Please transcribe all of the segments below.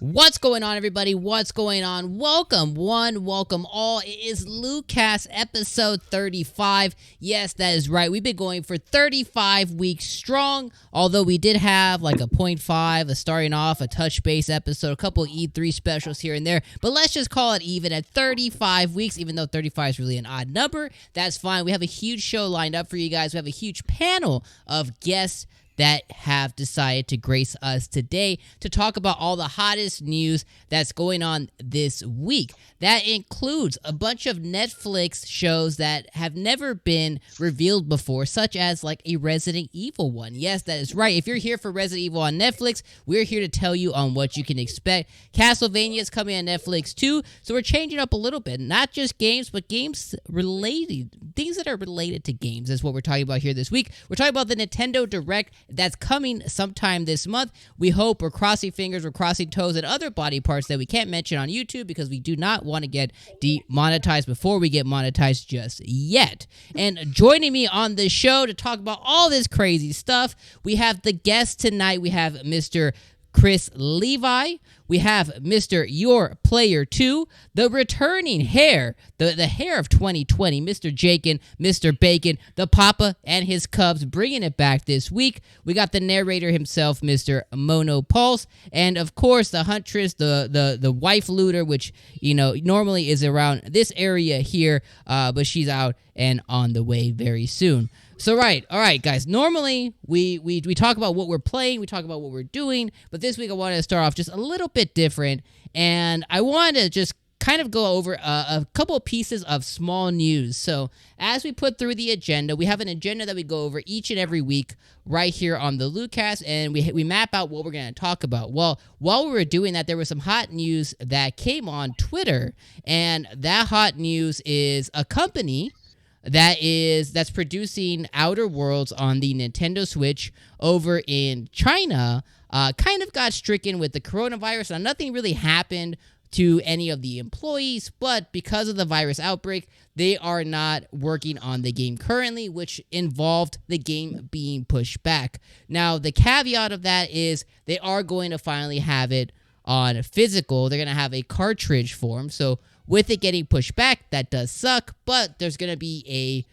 What's going on, everybody? What's going on? Welcome, one, welcome all. It is Lootcast episode 35. Yes, that is right. We've been going for 35 weeks strong, although we did have like a 0.5, a starting off, a touch base episode, a couple of E3 specials here and there. But let's just call it even at 35 weeks, even though 35 is really an odd number. That's fine. We have a huge show lined up for you guys. We have a huge panel of guests that have decided to grace us today to talk about all the hottest news that's going on this week. That includes a bunch of Netflix shows that have never been revealed before, such as like a Resident Evil one. Yes, that is right. If you're here for Resident Evil on Netflix, we're here to tell you on what you can expect. Castlevania is coming on Netflix too, so we're changing up a little bit. Not just games, but games related, things that are related to games is what we're talking about here this week. We're talking about the Nintendo Direct that's coming sometime this month. We hope, we're crossing fingers, we're crossing toes, and other body parts that we can't mention on YouTube because we do not want to get demonetized before we get monetized just yet. And joining me on the show to talk about all this crazy stuff, we have the guest tonight. We have Mr. Chris Levi. We have Mr. Your Player 2, the returning hair, the hair of 2020, Mr. Jakin, Mr. Bacon, the Papa and his Cubs, bringing it back this week. We got the narrator himself, Mr. Mono Pulse, and of course the Huntress, the wife looter, which normally is around this area here, but she's out and on the way very soon. So all right, guys. Normally we talk about what we're playing, we talk about what we're doing, but this week I wanted to start off just a little bit different, and I wanted to just kind of go over a couple of pieces of small news. So as we put through the agenda, we have an agenda that we go over each and every week right here on the Lootcast, and we map out what we're going to talk about. Well, while we were doing that, there was some hot news that came on Twitter, and that hot news is a company that's producing Outer Worlds on the Nintendo Switch over in China, kind of got stricken with the coronavirus. Now, nothing really happened to any of the employees, but because of the virus outbreak, they are not working on the game currently, which involved the game being pushed back. Now, the caveat of that is they are going to finally have it on physical. They're going to have a cartridge form, so with it getting pushed back, that does suck, but there's going to be a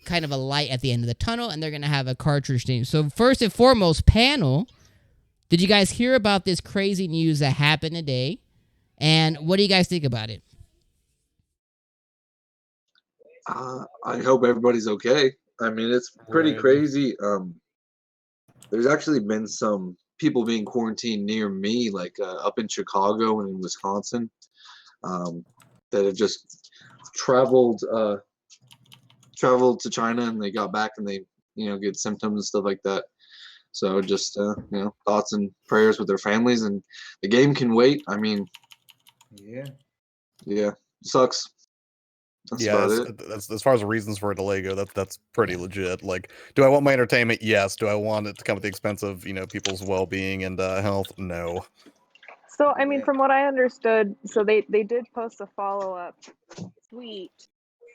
kind of a light at the end of the tunnel, and they're going to have a cartridge thing. So first and foremost, panel, did you guys hear about this crazy news that happened today? And what do you guys think about it? I hope everybody's okay. I mean, it's pretty crazy. There's actually been some people being quarantined near me, like up in Chicago and in Wisconsin. That have just traveled to China, and they got back and they get symptoms and stuff like that. So just thoughts and prayers with their families, and the game can wait. I mean, yeah, sucks. That's about it. That's as far as the reasons for a delay go, that's pretty legit. Like, do I want my entertainment? Yes. Do I want it to come at the expense of people's well-being and health? No. So, I mean, from what I understood, so they did post a follow-up tweet.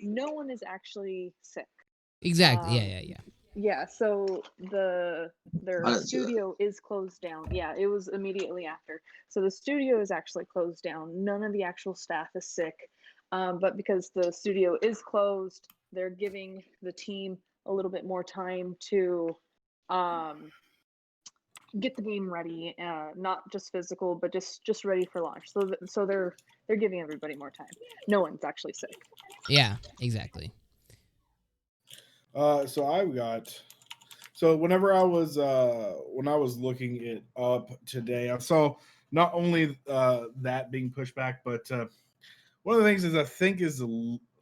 No one is actually sick. Exactly. Yeah. Yeah, so their studio is closed down. Yeah, it was immediately after. So the studio is actually closed down. None of the actual staff is sick. But because the studio is closed, they're giving the team a little bit more time to get the game ready, not just physical, but just ready for launch. So they're giving everybody more time. No one's actually sick. Yeah, exactly. So whenever I was when I was looking it up today, I saw not only that being pushed back, but one of the things is I think is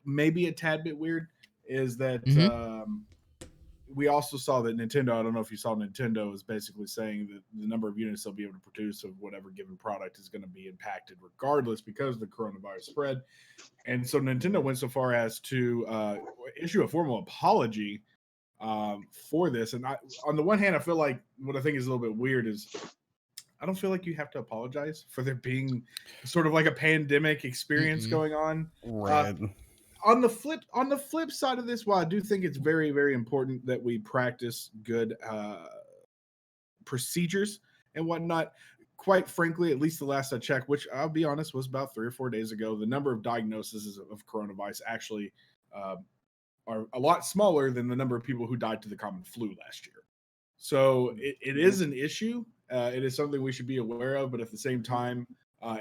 maybe a tad bit weird is that we also saw that Nintendo, I don't know if you saw, Nintendo is basically saying that the number of units they'll be able to produce of whatever given product is going to be impacted regardless because of the coronavirus spread. And so Nintendo went so far as to issue a formal apology for this. And on the one hand, I feel like what I think is a little bit weird is I don't feel like you have to apologize for there being sort of like a pandemic experience going on. Right. On the flip side of this, while I do think it's very, very important that we practice good procedures and whatnot, quite frankly, at least the last I checked, which I'll be honest was about 3 or 4 days ago, the number of diagnoses of coronavirus actually are a lot smaller than the number of people who died to the common flu last year. So it is an issue. It is something we should be aware of, but at the same time,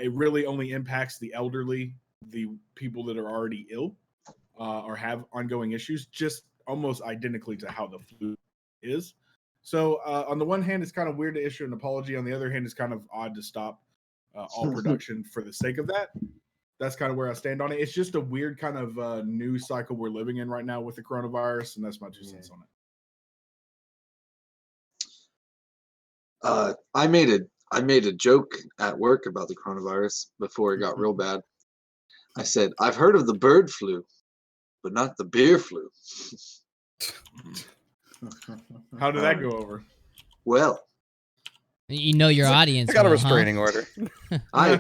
it really only impacts the elderly, the people that are already ill or have ongoing issues, just almost identically to how the flu is. So on the one hand, it's kind of weird to issue an apology. On the other hand, it's kind of odd to stop all production for the sake of that. That's kind of where I stand on it. It's just a weird kind of news cycle we're living in right now with the coronavirus, and that's my 2 cents on it. I made a joke at work about the coronavirus before it got real bad. I said, I've heard of the bird flu, but not the beer flu. How did that go over? Well, You know your audience. I got a well, huh? restraining order. I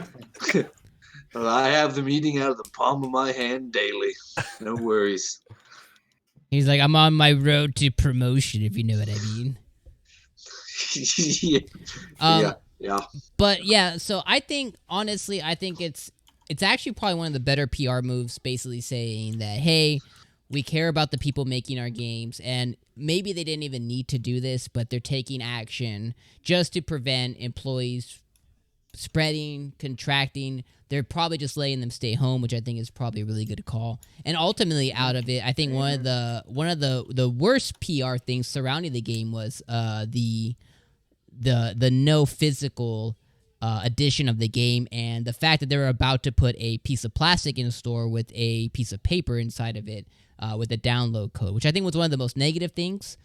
have them eating out of the palm of my hand daily. No worries. He's like, I'm on my road to promotion, if you know what I mean. Yeah. But yeah, so I think honestly, it's actually probably one of the better PR moves, basically saying that, hey, we care about the people making our games, and maybe they didn't even need to do this, but they're taking action just to prevent employees spreading, contracting. They're probably just letting them stay home, which I think is probably a really good call. And ultimately, out of it, I think one of the worst PR things surrounding the game was the no physical edition of the game, and the fact that they were about to put a piece of plastic in a store with a piece of paper inside of it with a download code, which I think was one of the most negative things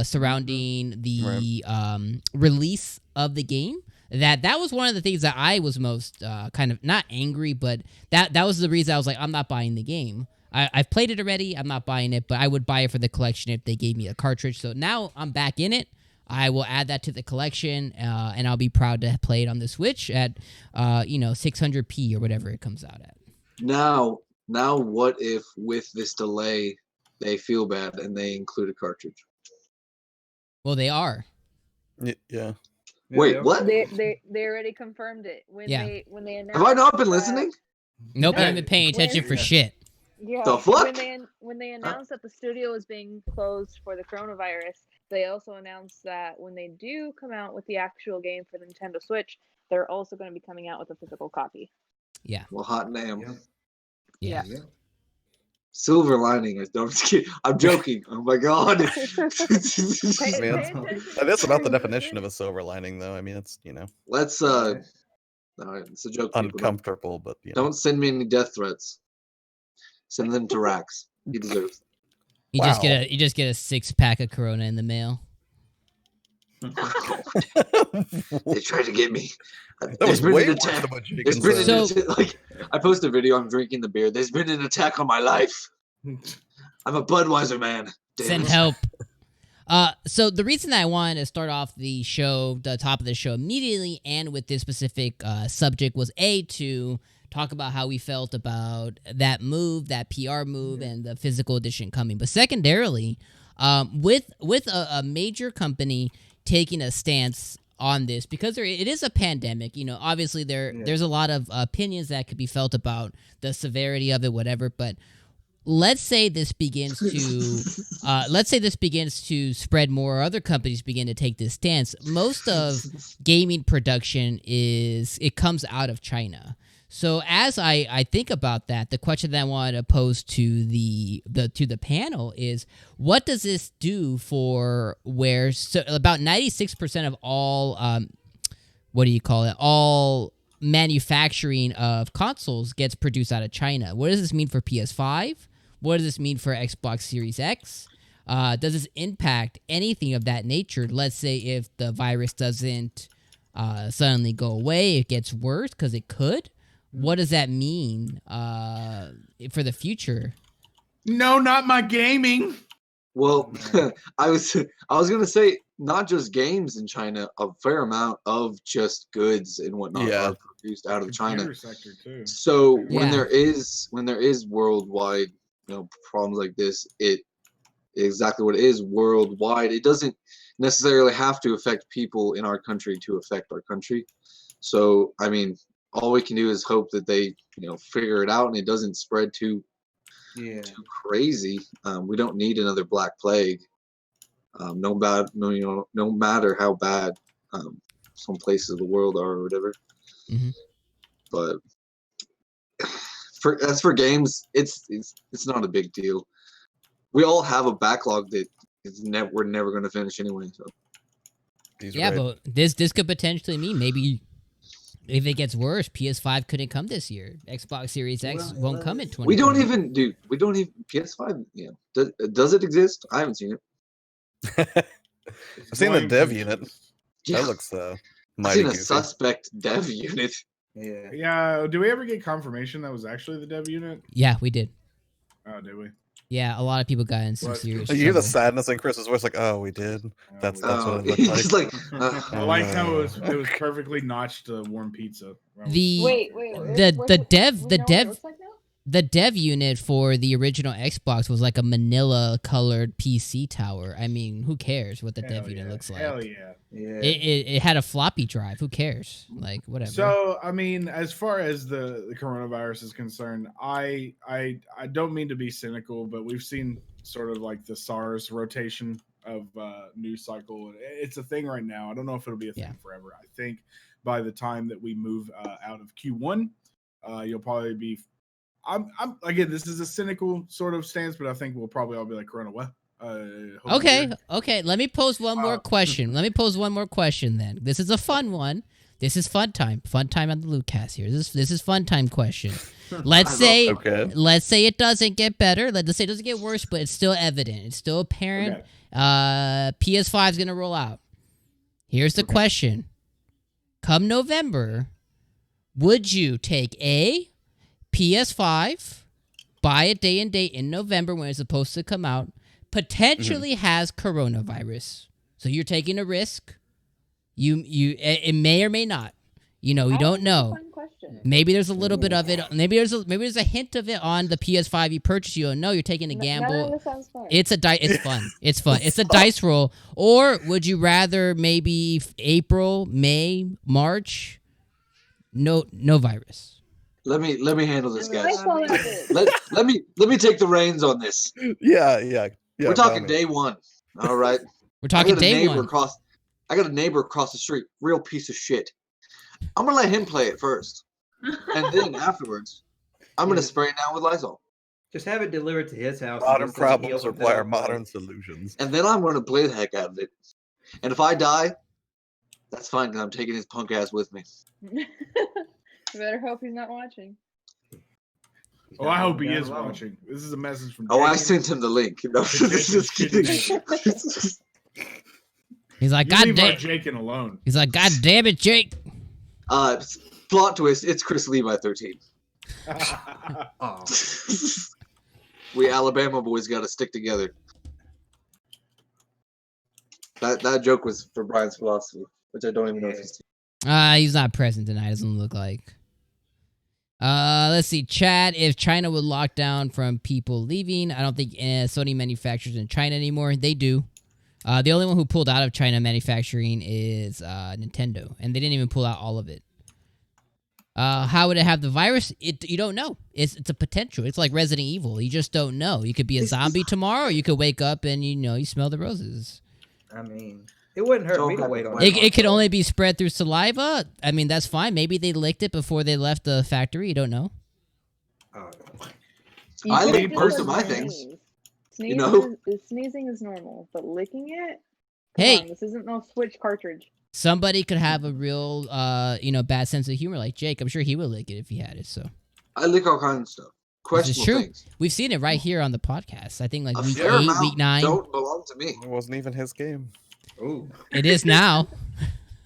surrounding the release of the game. That was one of the things that I was most kind of not angry, but that was the reason I was like, I'm not buying the game. I've played it already. I'm not buying it, but I would buy it for the collection if they gave me a cartridge. So now I'm back in it. I will add that to the collection, and I'll be proud to play it on the Switch at 600p or whatever it comes out at. Now, what if with this delay they feel bad and they include a cartridge? Well, they are. Yeah. Wait, what? They already confirmed it when Yeah. they announced. Have I not been listening? Nope, Yeah. you haven't been paying attention for shit. Yeah. The fuck? When they announced that the studio was being closed for the coronavirus, they also announced that when they do come out with the actual game for the Nintendo Switch, they're also going to be coming out with a physical copy. Yeah. Well, hot damn. Yeah. Silver lining. I'm just kidding. I'm joking. Oh my god. I mean, that's about the definition of a silver lining, though. I mean, it's Let's no, it's a joke. People. uncomfortable, but Don't send me any death threats. Send them to Rax. He deserves. You just get a 6-pack of Corona in the mail. They tried to get me. That was way worse attack. than what you There's been considered. like I posted a video. I'm drinking the beer. There's been an attack on my life. I'm a Budweiser man. Damn Send it. help. So the reason that I wanted to start off the top of the show immediately and with this specific subject was to talk about how we felt about that move, that PR move, and the physical edition coming. But secondarily, with a major company taking a stance on this, because it is a pandemic, obviously there's a lot of opinions that could be felt about the severity of it, whatever, but let's say this begins to spread more, or other companies begin to take this stance. Most of gaming production comes out of China. So as I think about that, the question that I wanted to pose to the panel is, what does this do for about 96% of all all manufacturing of consoles gets produced out of China? What does this mean for PS5? What does this mean for Xbox Series X? Does this impact anything of that nature? Let's say if the virus doesn't suddenly go away, it gets worse, because it could. What does that mean for the future? No, not my gaming. Well, I was gonna say not just games in China, a fair amount of just goods and whatnot are produced out of China. Computer sector too. So when Yeah. there is worldwide problems like this, it exactly what it is worldwide. It doesn't necessarily have to affect people in our country to affect our country. So I mean, all we can do is hope that they figure it out and it doesn't spread too crazy. We don't need another Black Plague. No matter how bad some places of the world are or whatever. Mm-hmm. But as for games, it's not a big deal. We all have a backlog that we're never going to finish anyway. So. Yeah, but this could potentially mean maybe if it gets worse, PS5 couldn't come this year. Xbox Series X won't come in 2020. We don't even PS5. Does it exist? I haven't seen it. I've seen the dev unit. Yeah. That looks I've mighty seen a goofy. suspect dev unit. Yeah. Do we ever get confirmation that was actually the dev unit? Yeah, we did. Oh, did we? Yeah, a lot of people got in some serious You hear the trouble. sadness in Chris's voice, like, "Oh, we did." That's what it looked He's like. I like how it was perfectly notched warm pizza. Wait. The dev unit for the original Xbox was like a manila colored PC tower. I mean, who cares what the dev unit looks like? Hell yeah. It had a floppy drive. Who cares? Like, whatever. So, I mean, as far as the coronavirus is concerned, I don't mean to be cynical, but we've seen sort of like the SARS rotation of news cycle. It's a thing right now. I don't know if it'll be a thing forever. I think by the time that we move out of Q1, you'll probably be. I'm again. This is a cynical sort of stance, but I think we'll probably all be like Corona. What? Okay. Let me pose one more question. Then this is a fun one. This is fun time. Fun time on the Lootcast here. This is fun time question. Let's say it doesn't get better. Let's say it doesn't get worse, but it's still evident. It's still apparent. Okay. PS5 is gonna roll out. Here's the question: come November, would you take a PS5, buy a day and date in November when it's supposed to come out, potentially has coronavirus. So you're taking a risk. It may or may not. You don't know. Maybe there's a little bit of it. Maybe there's a hint of it on the PS5 you purchased. You don't know. You're taking a gamble. It's fun. It's fun. It's a dice roll. Or would you rather maybe April, May, March? No virus. Let me handle this, guys. let me take the reins on this. Yeah. We're talking day one. All right. We're talking day one. I got a neighbor across the street, real piece of shit. I'm gonna let him play it first, and then afterwards, I'm gonna spray it down with Lysol. Just have it delivered to his house. Modern problems require modern solutions. And then I'm gonna play the heck out of it. And if I die, that's fine because I'm taking his punk ass with me. You better hope he's not watching. Oh, I hope he is watching. This is a message from. Oh, I sent him the link. No, just kidding. He's like, God damn, Jake alone. He's like, God damn it, Jake. Plot twist: it's Chris Levi 13. We Alabama boys got to stick together. That joke was for Brian's philosophy, which I don't even know if he's. He's not present tonight. Doesn't look like. Let's see. Chad, if China would lock down from people leaving, I don't think Sony manufactures in China anymore. They do. The only one who pulled out of China manufacturing is Nintendo, and they didn't even pull out all of it. How would it have the virus? You don't know. It's a potential. It's like Resident Evil. You just don't know. You could be a zombie tomorrow, or you could wake up and you smell the roses. I mean, it wouldn't hurt me to wait on it. It could only be spread through saliva. I mean, that's fine. Maybe they licked it before they left the factory. You don't know. I lick most of my things. Sneezing is normal, but licking it? Hey, come on, this isn't no Switch cartridge. Somebody could have a real, bad sense of humor like Jake. I'm sure he would lick it if he had it. So I lick all kinds of stuff. Questionable things. We've seen it right here on the podcast. I think like week 8, week 9. Don't belong to me. It wasn't even his game. Ooh. It is now.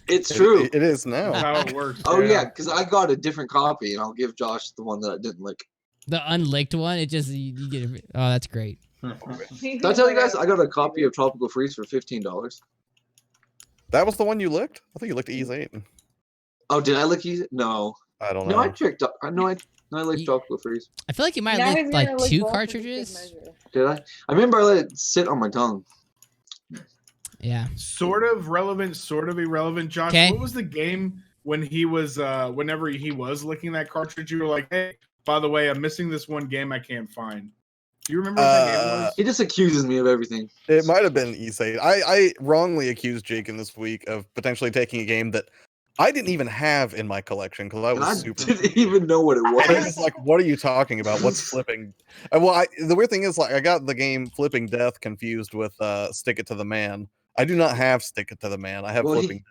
It's true. It is now. That's how it works. Oh yeah, because I got a different copy, and I'll give Josh the one that I didn't lick. The unlicked one. It just you get it. Oh, that's great. Did I tell you guys I got a copy of Tropical Freeze for $15? That was the one you licked? I think you licked Ease 8. Oh, did I lick Ease? No. I don't know. No, I tricked. I licked Tropical Freeze. I feel like you might have licked like 2 cartridges. Did I? I remember I let it sit on my tongue. Yeah. Sort of relevant, sort of irrelevant. Josh, what was the game when he was whenever he was licking that cartridge, you were like, "Hey, by the way, I'm missing this one game I can't find." Do you remember what that game was? He just accuses me of everything. It might have been Issei. I wrongly accused Jake in this week of potentially taking a game that I didn't even have in my collection because I And I was super. didn't even know what it I was was. just like, what are you talking about? What's flipping? The weird thing is, like, I got the game Flipping Death confused with Stick It to the Man. I do not have Stick It to the Man. I have Flipping.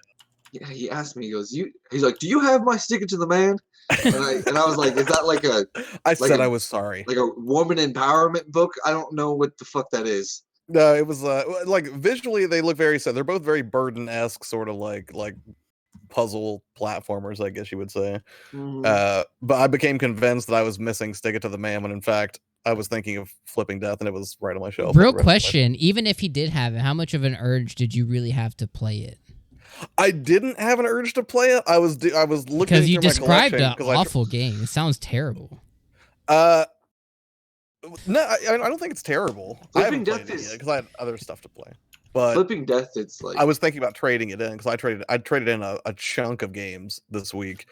Yeah, he asked me. He goes, He's like, "Do you have my Stick It to the Man?" And I was like, "Is that like a?" I said I was sorry. Like a woman empowerment book? I don't know what the fuck that is. No, it was like visually they look very similar. They're both very Burden-esque, sort of like puzzle platformers, I guess you would say. Mhm. But I became convinced that I was missing Stick It to the Man when in fact I was thinking of Flipping Death and it was right on my shelf. Real question, even if he did have it, how much of an urge did you really have to play it? I didn't have an urge to play it. I was looking because you through my described an collection, awful game. It sounds terrible. No, I don't think it's terrible. I haven't Flipping played Death it yet is- because I had other stuff to play. But Flipping Death, it's like I was thinking about trading it in because I traded in a chunk of games this week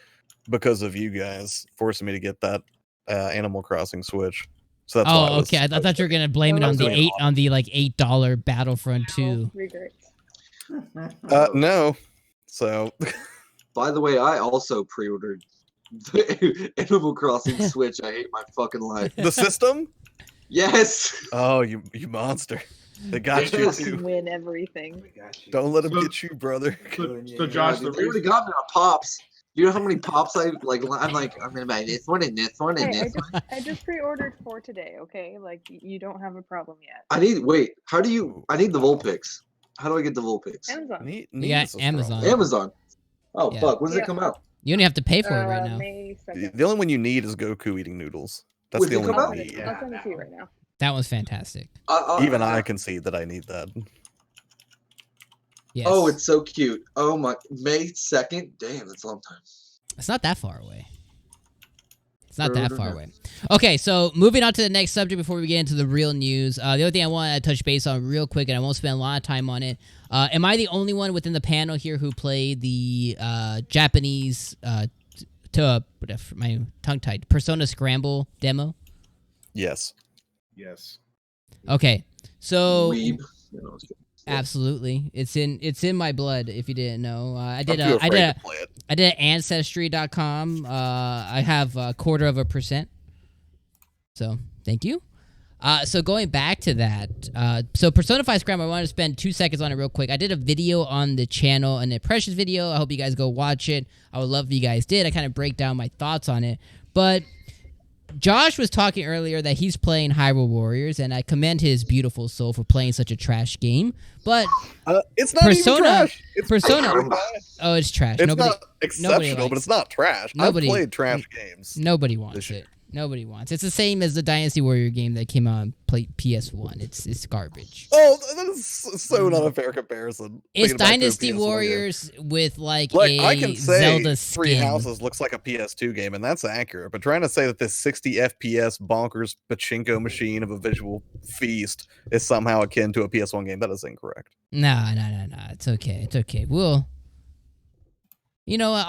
because of you guys forcing me to get that Animal Crossing Switch. So that's why okay. I thought you were gonna blame it I on was the doing $8 Battlefront 2. Regrets. no. So By the way, I also pre-ordered the Animal Crossing Switch. I hate my fucking life. the system? Yes. Oh, you monster! They got you Yes. too. Win everything. Don't let them So- get you, brother. So Josh, They the already reason got me on pops. You know how many pops I'm gonna buy this one and this one and Hey, this one. I just pre-ordered 4 today. Okay, like you don't have a problem yet. I need the Vulpix. How do I get the Vulpix? Amazon. You got Amazon. Amazon. Oh Yeah. fuck, when does Yeah. it come out? You only have to pay for it right now. May 2nd. The only one you need is Goku eating noodles. That's When's the it only come one out? you need. I'll send it to you right now. That was fantastic. Even I can see that I need that. Yes. Oh, it's so cute. Oh my, May 2nd. Damn, that's a long time. It's not that far away. It's not that far away. Okay, so moving on to the next subject before we get into the real news. The other thing I want to touch base on real quick, and I won't spend a lot of time on it. Am I the only one within the panel here who played the Japanese, my tongue-tied, Persona Scramble demo? Yes. yes. Okay, so Weeb. You know, absolutely, it's in my blood. If you didn't know, I did I'm too I afraid did to play it. I did Ancestry.com. I have 0.25%. So thank you. So going back to that, so Persona 5 Scramble, I want to spend 2 seconds on it real quick. I did a video on the channel, an impressions video. I hope you guys go watch it. I would love if you guys did. I kind of break down my thoughts on it. But Josh was talking earlier that he's playing Hyrule Warriors, and I commend his beautiful soul for playing such a trash game. But It's not Persona- even trash. It's Persona- perfectly fine. oh, it's trash. It's Nobody not exceptional, but it's not trash. Nobody- I've played trash games. Nobody wants This it. Nobody wants. It's the same as the Dynasty Warrior game that came out on PS1. It's garbage. Oh, that is so not a fair comparison. It's Thinking back to a Dynasty PS1 game. Warriors with like Like, a I can say Zelda Three skin. Houses looks like a PS2 game, and that's accurate. But trying to say that this 60 FPS bonkers pachinko machine of a visual feast is somehow akin to a PS1 game, that is incorrect. No. It's okay. It's okay. You know what?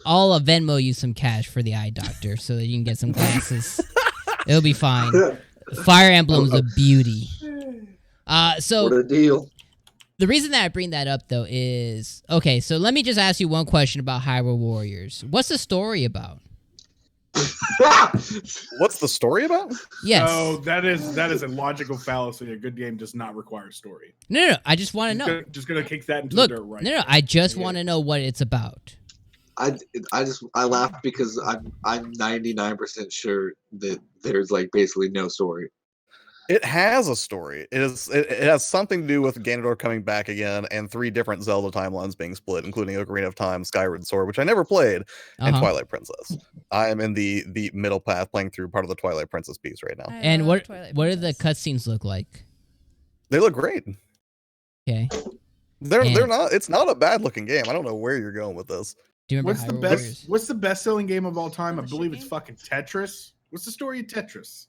I'll Venmo you some cash for the eye doctor so that you can get some glasses. It'll be fine. Fire Emblem's a beauty. So what a deal. the reason that I bring that up though is okay. So let me just ask you one question about Hyrule Warriors. What's the story about? What's the story about? Yes. Oh, that is a logical fallacy. A good game does not require story. No. I just want to know. Just gonna kick that into Look, the dirt right. no. I just want to know what it's about. I laugh because I'm 99% sure that there's like basically no story. It has a story. It has something to do with Ganondorf coming back again and 3 different Zelda timelines being split, including Ocarina of Time, Skyward Sword, which I never played, and Twilight Princess. I am in the middle path playing through part of the Twilight Princess piece right now. And what do the cutscenes look like? They look great. Okay. They're not. It's not a bad looking game. I don't know where you're going with this. Do you remember What's the Hyrule best? Warriors? What's the best selling game of all time? I believe it's fucking Tetris. What's the story of Tetris?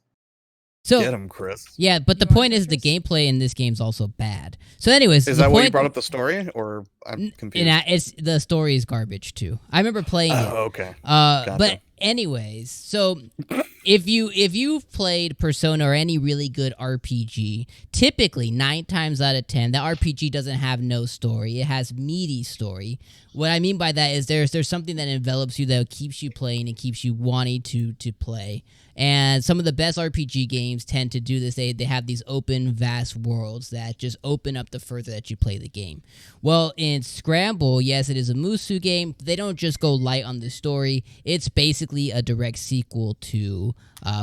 So Get him, Chris. yeah, but the You want point is the Tetris? gameplay in this game is also bad. So, anyways, Is the that why you point- brought up the story, or I'm confused? it's the story is garbage too. I remember playing it. Oh, okay. But anyways, so if you've played Persona or any really good RPG, typically 9 times out of 10, that RPG doesn't have no story. It has meaty story. What I mean by that is there's something that envelops you that keeps you playing and keeps you wanting to play. And some of the best RPG games tend to do this. They have these open, vast worlds that just open up the further that you play the game. Well, in Scramble, yes, it is a Musu game. They don't just go light on the story. It's basically a direct sequel to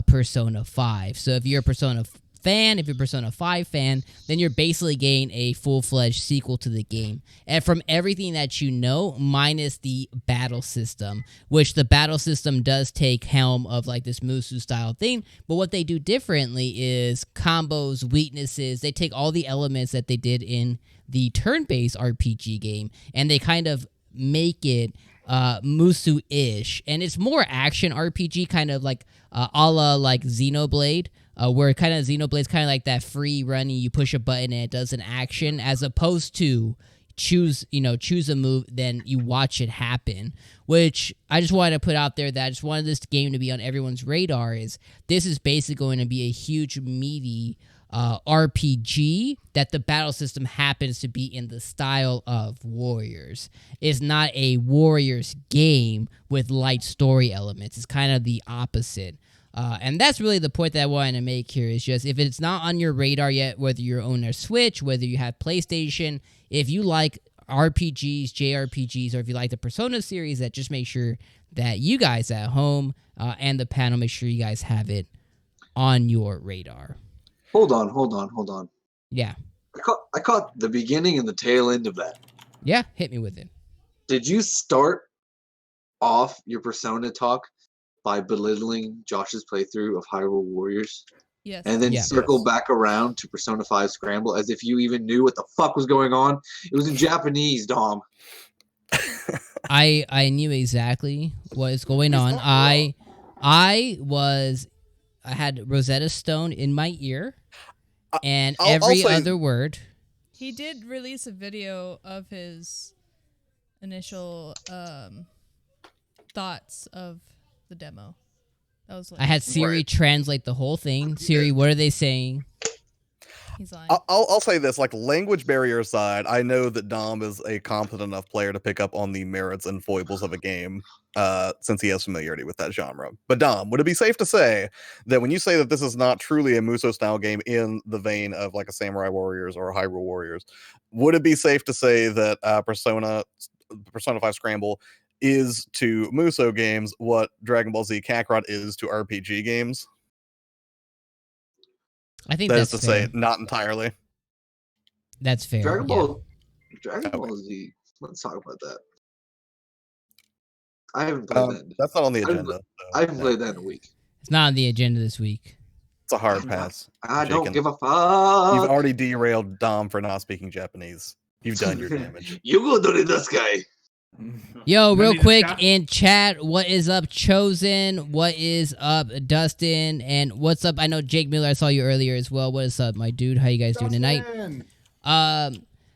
Persona 5. So if you're a Persona fan, if you're a Persona 5 fan, then you're basically getting a full-fledged sequel to the game. And from everything that you know, minus the battle system, which the battle system does take helm of like this Musu style thing, but what they do differently is combos, weaknesses. They take all the elements that they did in the turn-based RPG game, and they kind of make it Musu-ish. And it's more action RPG, kind of like a la like Xenoblade, where kind of Xenoblade's kind of like that free running, you push a button and it does an action, as opposed to choose a move, then you watch it happen. Which I just wanted to put out there, that I just wanted this game to be on everyone's radar, is this is basically going to be a huge meaty RPG that the battle system happens to be in the style of Warriors. It's not a Warriors game with light story elements. It's kind of the opposite. And that's really the point that I wanted to make here, is just if it's not on your radar yet, whether you own a Switch, whether you have PlayStation, if you like RPGs, JRPGs, or if you like the Persona series, that just make sure that you guys at home and the panel, make sure you guys have it on your radar. Hold on. Yeah. I caught the beginning and the tail end of that. Yeah, hit me with it. Did you start off your Persona talk by belittling Josh's playthrough of Hyrule Warriors? Yes. And then circle back around to Persona 5 Scramble as if you even knew what the fuck was going on? It was in Japanese, Dom. I knew exactly what is going on. I had Rosetta Stone in my ear, and I'll say- other word. He did release a video of his initial thoughts of the demo. That was like, I had Siri translate the whole thing. Siri, what are they saying? he's lying. I'll say this, like, language barrier aside, I know that Dom is a competent enough player to pick up on the merits and foibles of a game, since he has familiarity with that genre. But Dom, would it be safe to say that when you say that this is not truly a Muso-style game in the vein of like a Samurai Warriors or a Hyrule Warriors, would it be safe to say that Persona 5 Scramble is to Muso games what Dragon Ball Z Kakarot is to RPG games? I think That that's is to fair. say, not entirely. That's fair. Dragon yeah. Ball Z. Let's talk about that. I haven't played that. That's not on the agenda. I haven't played that in a week. It's not on the agenda this week. It's a hard pass. I don't Shaken. give a fuck. You've already derailed Dom for not speaking Japanese. You've done your damage. You go do this guy. Yo, real Nani quick desu ka? in chat, what is up, Chosen? What is up, Dustin? And what's up? I know Jake Miller. I saw you earlier as well. What is up, my dude? How you guys doing tonight?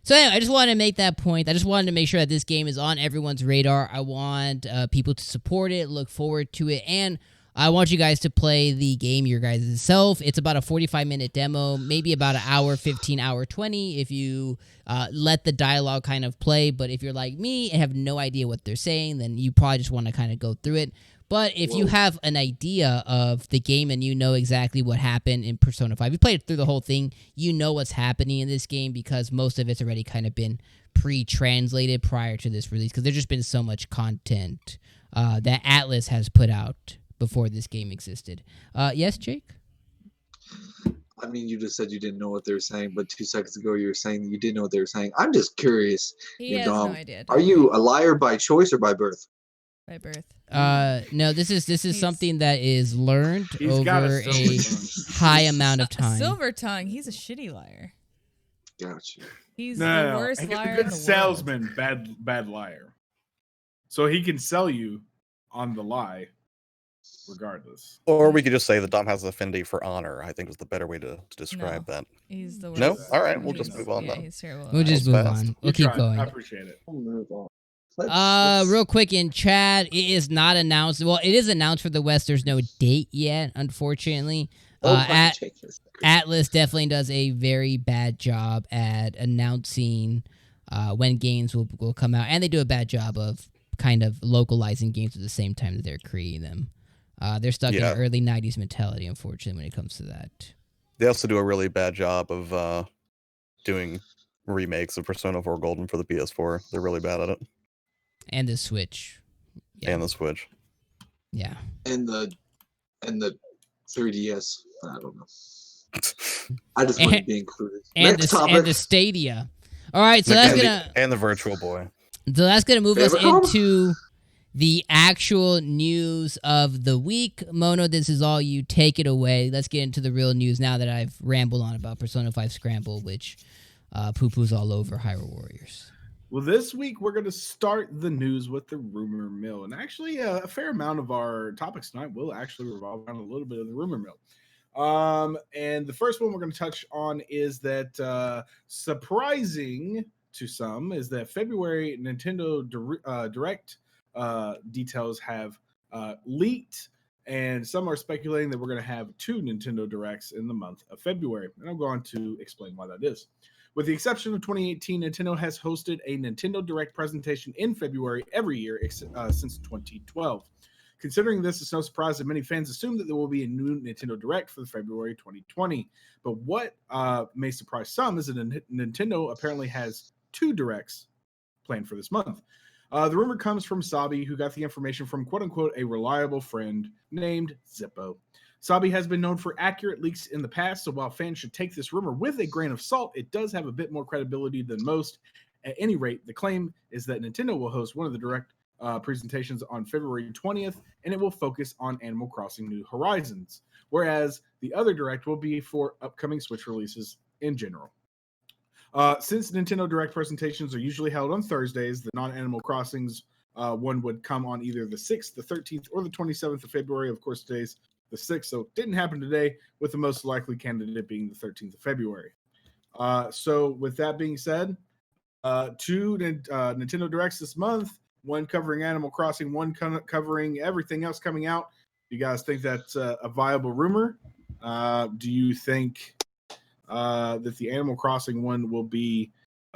So anyway, I just wanted to make that point. I just wanted to make sure that this game is on everyone's radar. I want people to support it, look forward to it, and I want you guys to play the game your guys' self. It's about a 45-minute demo, maybe about an hour, 15 hour, 20 if you let the dialogue kind of play. But if you're like me and have no idea what they're saying, then you probably just want to kind of go through it. But if you have an idea of the game and you know exactly what happened in Persona 5, you played through the whole thing, you know what's happening in this game because most of it's already kind of been pre-translated prior to this release because there's just been so much content that Atlas has put out before this game existed. Yes, Jake? I mean, you just said you didn't know what they were saying, but 2 seconds ago you were saying that you did know what they were saying. I'm just curious. He has Dom, no idea. Are you a liar by choice or by birth? By birth? No, this is something that is learned He's got over a a silver high amount of A time. silver tongue. He's a shitty liar. Gotcha. He's No, the worst He's liar a in good the world. salesman, bad liar. So he can sell you on the lie, regardless. Or we could just say that Dom has affinity for honor. I think is the better way to describe that. He's the worst. No? All right, we'll He's- just move on yeah, then. he's terrible. We'll just That was move fast. on. We'll You keep tried. I going. appreciate it. We'll move on. Real quick in chat, it is not announced. Well, it is announced for the West. There's no date yet, unfortunately. Atlas definitely does a very bad job at announcing when games will come out, and they do a bad job of kind of localizing games at the same time that they're creating them. They're stuck in early 90s mentality, unfortunately, when it comes to that. They also do a really bad job of doing remakes of Persona 4 Golden for the PS4. They're really bad at it. And the Switch. Yeah. And the Switch. Yeah. And the 3DS. I don't know. I just want to be included. And Next topic. and the Stadia. All right, so And the Virtual Boy. So that's gonna move us Favorite home? into the actual news of the week. Mono, this is all you. Take it away. Let's get into the real news now that I've rambled on about Persona 5 Scramble, which poo-poos all over Hyrule Warriors. Well, this week we're going to start the news with the rumor mill. And actually, a fair amount of our topics tonight will actually revolve around a little bit of the rumor mill. And the first one we're going to touch on is that surprising to some is that February Nintendo Direct details have leaked, and some are speculating that we're going to have 2 Nintendo Directs in the month of February. And I'm going to explain why that is. With the exception of 2018, Nintendo has hosted a Nintendo Direct presentation in February every year since 2012. Considering this, it's no surprise that many fans assume that there will be a new Nintendo Direct for February 2020. But what may surprise some is that Nintendo apparently has 2 Directs planned for this month. The rumor comes from Sabi, who got the information from quote-unquote a reliable friend named Zippo. Sabi has been known for accurate leaks in the past, so while fans should take this rumor with a grain of salt, it does have a bit more credibility than most. At any rate, the claim is that Nintendo will host one of the Direct presentations on February 20th, and it will focus on Animal Crossing New Horizons, whereas the other Direct will be for upcoming Switch releases in general. Since Nintendo Direct presentations are usually held on Thursdays, the non-Animal Crossings one would come on either the 6th, the 13th, or the 27th of February. Of course, today's the 6th, so it didn't happen today, with the most likely candidate being the 13th of February. So with that being said, 2 Nintendo Directs this month, one covering Animal Crossing, one covering everything else coming out. Do you guys think that's a viable rumor? Do you think that the Animal Crossing one will be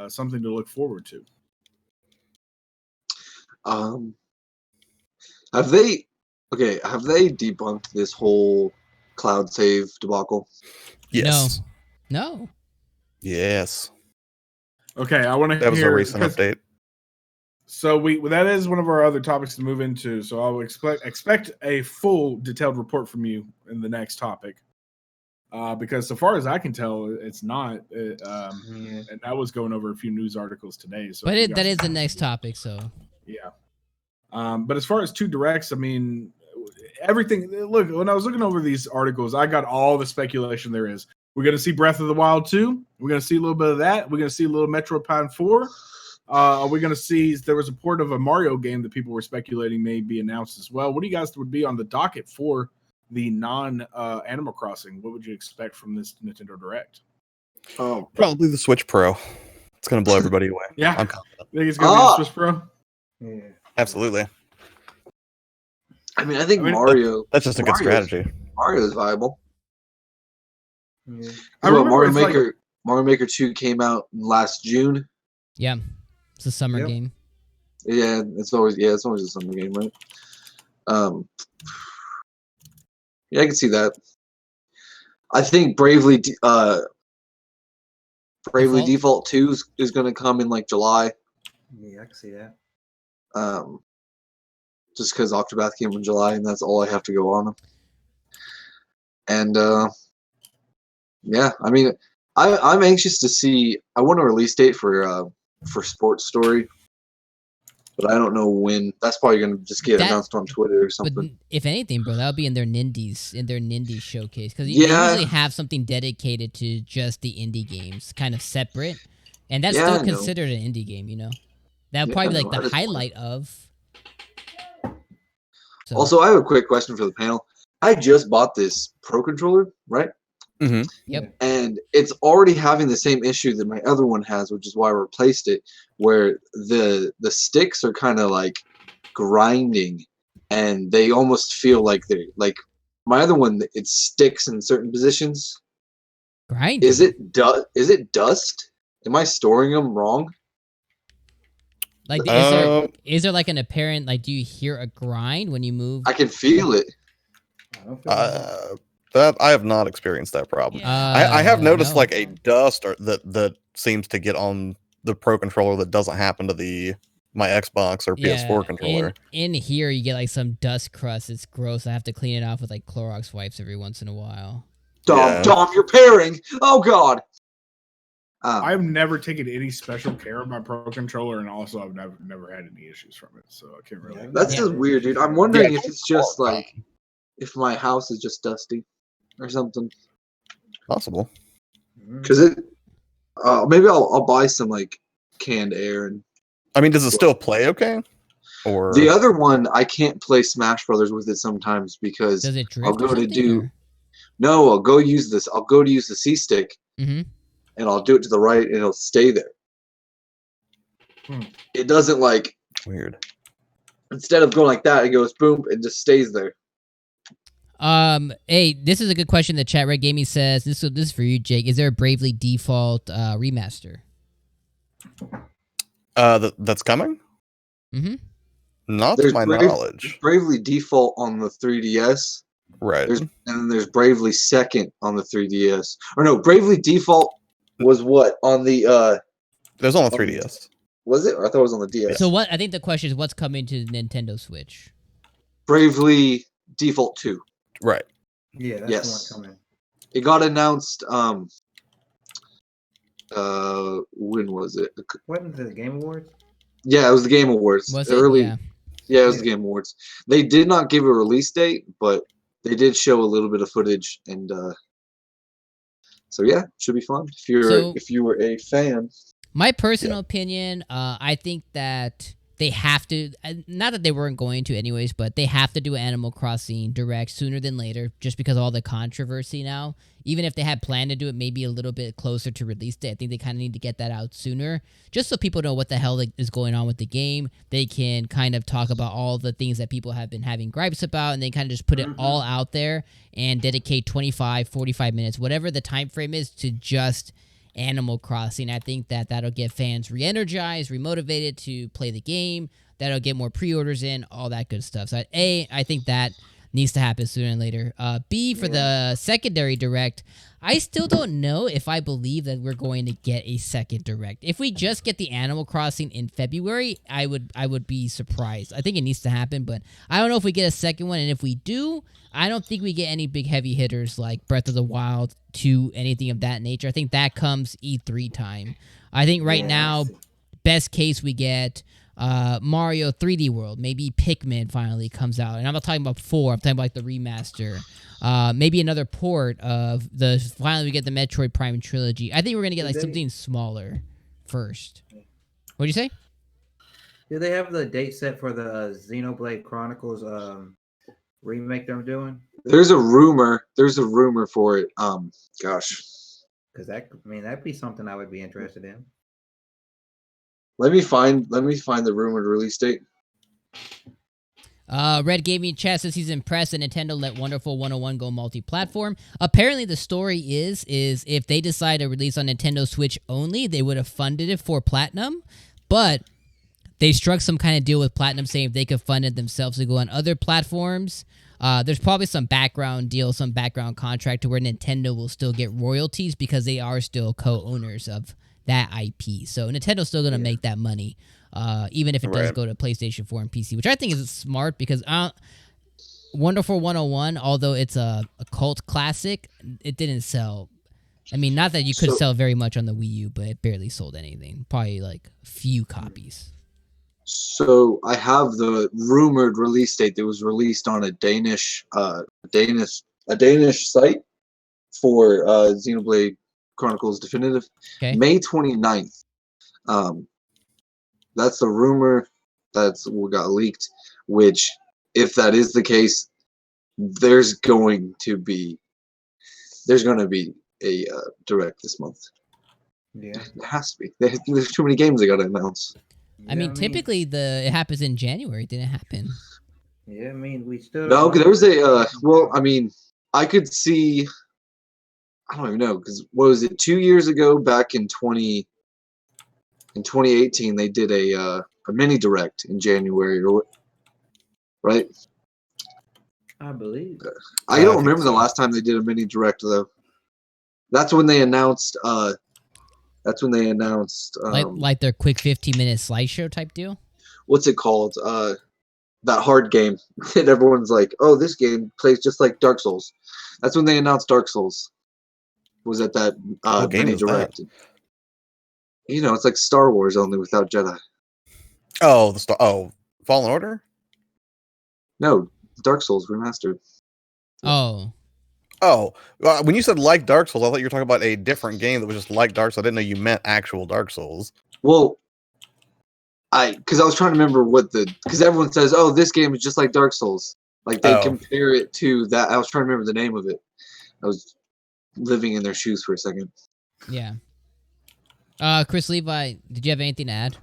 something to look forward to? Have they debunked this whole cloud save debacle? Yes. No. Yes. Okay, I want to hear. That was a recent update. So that is one of our other topics to move into. So I will expect a full detailed report from you in the next topic. Because so far as I can tell, it's not. And that was going over a few news articles today. So But that is the next topic, so. Yeah. But as far as 2 Directs, I mean, everything. Look, when I was looking over these articles, I got all the speculation there is. We're going to see Breath of the Wild 2. We're going to see a little bit of that. We're going to see a little Metroid Prime 4. Are we going to see? There was a port of a Mario game that people were speculating may be announced as well. What do you guys would be on the docket for the non-Animal Crossing? What would you expect from this Nintendo Direct? Oh, Probably the Switch Pro. It's going to blow everybody away. Yeah. I'm confident. Think it's going to be the Switch Pro? Yeah. Absolutely. I mean, Mario. That's just a good strategy. Mario is viable. Yeah. Mario Maker 2 came out last June. Yeah. It's a summer game. Yeah, it's always a summer game, right? Yeah, I can see that. I think Bravely Default 2 is going to come in like July. Yeah, I can see that. Just because Octopath came in July, and that's all I have to go on. And yeah, I mean, I'm anxious to see. I want a release date for Sports Story, but I don't know when. That's probably going to just get announced on Twitter or something. But if anything, bro, that would be in their Nindies showcase, because you usually have something dedicated to just the indie games, kind of separate, and that's still considered an indie game. You know, that would probably be like the highlight of. So, Also, I have a quick question for the panel. I just bought this Pro controller, right? Mhm. Yep. And it's already having the same issue that my other one has, which is why I replaced it, where the sticks are kind of like grinding, and they almost feel like they're like my other one. It sticks in certain positions. grinding. Is it dust? Am I storing them wrong? Like, Um, is there like an apparent, like, do you hear a grind when you move? I can feel it. I don't feel like that I have not experienced that problem. Yeah. I have noticed no. like a dust or that seems to get on the Pro controller that doesn't happen to my Xbox or PS4 controller. In here, you get like some dust crust. It's gross. I have to clean it off with like Clorox wipes every once in a while. Dom, Yeah. you're pairing. Oh God. I've never taken any special care of my Pro controller, and also I've never had any issues from it, so I can't really. Yeah, That's Yeah. just weird, dude. I'm wondering if it's just like if my house is just dusty or something. Possible. Because it, maybe I'll buy some like canned air. And I mean, does it still play okay? Or the other one, I can't play Smash Brothers with it sometimes because Does it drift I'll or go to something? do. No, I'll go use this. I'll go to use the C stick, Mm-hmm. and I'll do it to the right, and it'll stay there. It doesn't like weird. instead of going like that, it goes boom, it just stays there. Hey, this is a good question. The chat Red Gaming says this is for you, Jake. Is there a Bravely Default remaster? That's coming? Mm-hmm. Not to my knowledge. Bravely Default on the 3DS. Right. And then there's Bravely Second on the 3DS. Or no, Bravely Default was what on the There's on the 3DS. Was it? Or I thought it was on the DS. So what? I think the question is what's coming to the Nintendo Switch. Bravely Default 2. Right. Yeah, that's Yes. the one coming. It got announced when was it? Wasn't the Game Awards? Yeah, it was the Game Awards. Was it? Early. Yeah. Yeah, it was the Game Awards. They did not give a release date, but they did show a little bit of footage, and so yeah, should be fun if you were a fan. My personal opinion, I think that they have to, not that they weren't going to anyways, but they have to do Animal Crossing Direct sooner than later, just because of all the controversy now. Even if they had planned to do it maybe a little bit closer to release date, I think they kind of need to get that out sooner, just so people know what the hell is going on with the game. They can kind of talk about all the things that people have been having gripes about, and they kind of just put it all out there and dedicate 25, 45 minutes, whatever the time frame is, to just Animal Crossing. I think that that'll get fans re-energized, remotivated to play the game. That'll get more pre-orders in, all that good stuff. So I think that needs to happen sooner than later. B, for the secondary direct, I still don't know if I believe that we're going to get a second direct. If we just get the Animal Crossing in February, I would be surprised. I think it needs to happen, but I don't know if we get a second one, and if we do, I don't think we get any big heavy hitters like Breath of the Wild 2, anything of that nature. I think that comes E3 time. I think right now, best case, we get Mario 3D World. Maybe Pikmin finally comes out. And I'm not talking about 4. I'm talking about like the remaster. Maybe another port of finally we get the Metroid Prime trilogy. I think we're going to get like something smaller first. What'd you say? Do they have the date set for the Xenoblade Chronicles remake they're doing? There's a rumor for it. Gosh. Because that'd be something I would be interested in. Let me find the rumored release date. Red Gaming Chat says he's impressed that Nintendo let Wonderful 101 go multi-platform. Apparently the story is if they decide to release on Nintendo Switch only, they would have funded it for Platinum, but they struck some kind of deal with Platinum saying if they could fund it themselves to go on other platforms. There's probably some background deal, some background contract to where Nintendo will still get royalties because they are still co-owners of that IP. So Nintendo's still going to make that money, even if it does go to PlayStation 4 and PC, which I think is smart because Wonderful 101, although it's a cult classic, it didn't sell. I mean, not that you could sell very much on the Wii U, but it barely sold anything. Probably like a few copies. So I have the rumored release date that was released on a Danish site for Xenoblade Chronicles Definitive. Okay. May 29th. That's the rumor that's what got leaked, which if that is the case, there's going to be a direct this month. Yeah. There has to be. There's too many games they got to announce. I mean, typically it happens in January. It didn't happen. Yeah, I mean, we still. No, there was a. Well, I mean, I could see. I don't even know because what was it? 2 years ago, back in 2018, they did a mini direct in January, right? I believe. I don't remember the last time they did a mini direct though. That's when they announced. Like their quick 15-minute slideshow type deal. What's it called? That hard game, and everyone's like, "Oh, this game plays just like Dark Souls." That's when they announced Dark Souls. Was at that mini direct. You know, it's like Star Wars only without Jedi. Oh, Fallen Order? No, Dark Souls remastered. Oh. When you said like Dark Souls, I thought you were talking about a different game that was just like Dark Souls. I didn't know you meant actual Dark Souls. Well, because I was trying to remember because everyone says, "Oh, this game is just like Dark Souls." Like they compare it to that. I was trying to remember the name of it. I was living in their shoes for a second. Yeah. Chris Levi, did you have anything to add?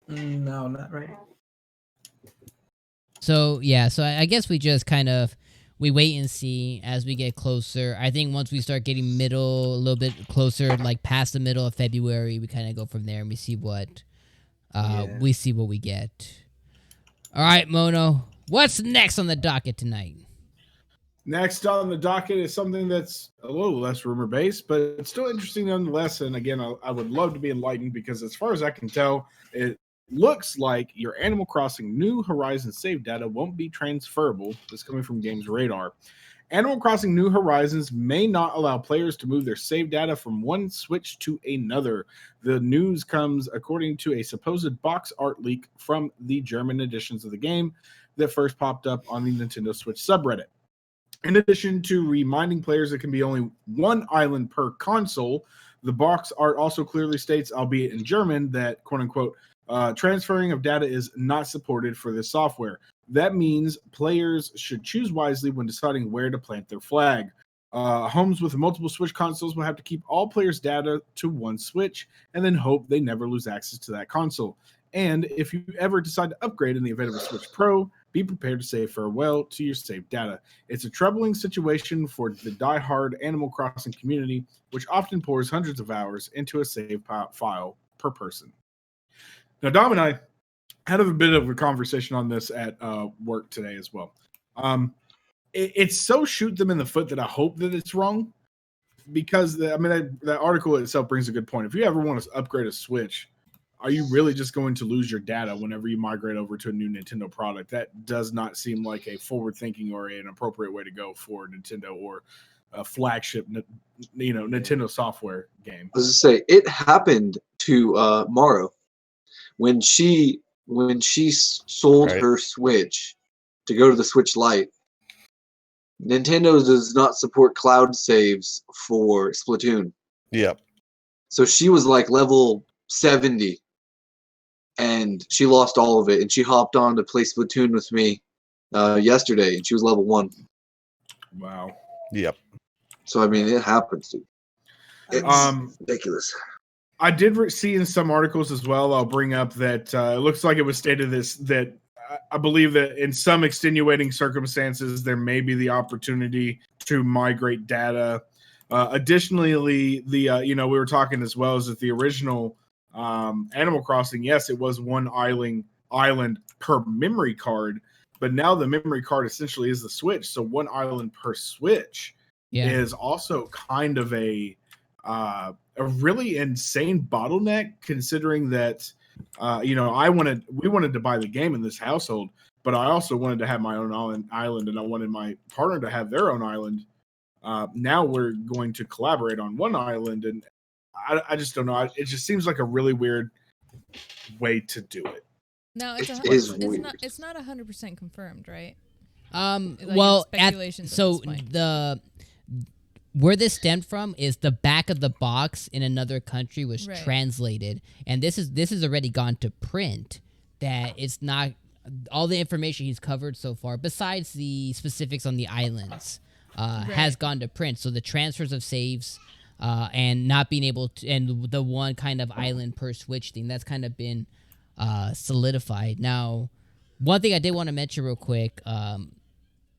No, not right. So I guess we just we wait and see as we get closer. I think once we start getting a little bit closer, like past the middle of February, we kind of go from there and we see what we get. All right, Mono, what's next on the docket tonight? Next on the docket is something that's a little less rumor-based, but it's still interesting nonetheless. And again, I would love to be enlightened because as far as I can tell, it looks like your Animal Crossing New Horizons save data won't be transferable. This is coming from Games Radar. Animal Crossing New Horizons may not allow players to move their save data from one Switch to another. The news comes according to a supposed box art leak from the German editions of the game that first popped up on the Nintendo Switch subreddit. In addition to reminding players it can be only one island per console, the box art also clearly states, albeit in German, that quote-unquote transferring of data is not supported for this software. That means players should choose wisely when deciding where to plant their flag. Homes with multiple Switch consoles will have to keep all players' data to one Switch and then hope they never lose access to that console. And if you ever decide to upgrade in the event of a Switch Pro, be prepared to say farewell to your saved data. It's a troubling situation for the die-hard Animal Crossing community, which often pours hundreds of hours into a save file per person. Now, Dom and I had a bit of a conversation on this at work today as well. It's so shoot them in the foot that I hope that it's wrong, because that article itself brings a good point. If you ever want to upgrade a Switch, are you really just going to lose your data whenever you migrate over to a new Nintendo product? That does not seem like a forward-thinking or an appropriate way to go for Nintendo or a flagship, Nintendo software game. I was just say it happened to Morrow when she sold her Switch to go to the Switch Lite. Nintendo does not support cloud saves for Splatoon. Yep. So she was like level 70. And she lost all of it, and she hopped on to play Splatoon with me yesterday, and she was level 1. Wow. Yep. So I mean, it happens, dude. It's ridiculous. I did see in some articles as well. I'll bring up that it looks like it was stated that I believe that in some extenuating circumstances there may be the opportunity to migrate data. Additionally, we were talking as well as that the original Animal Crossing, yes, it was one island per memory card, but now the memory card essentially is the Switch, so one island per Switch is also kind of a really insane bottleneck, considering that we wanted to buy the game in this household, but I also wanted to have my own island, and I wanted my partner to have their own island. Now we're going to collaborate on one island, and I just don't know. It just seems like a really weird way to do it. No, It's weird. It's not 100% confirmed, right? Where this stemmed from is the back of the box in another country was translated, and this is already gone to print. That it's not all the information he's covered so far, besides the specifics on the islands, has gone to print. So the transfers of saves and not being able to, and the one kind of island per switch thing, that's kind of been solidified. Now, one thing I did want to mention real quick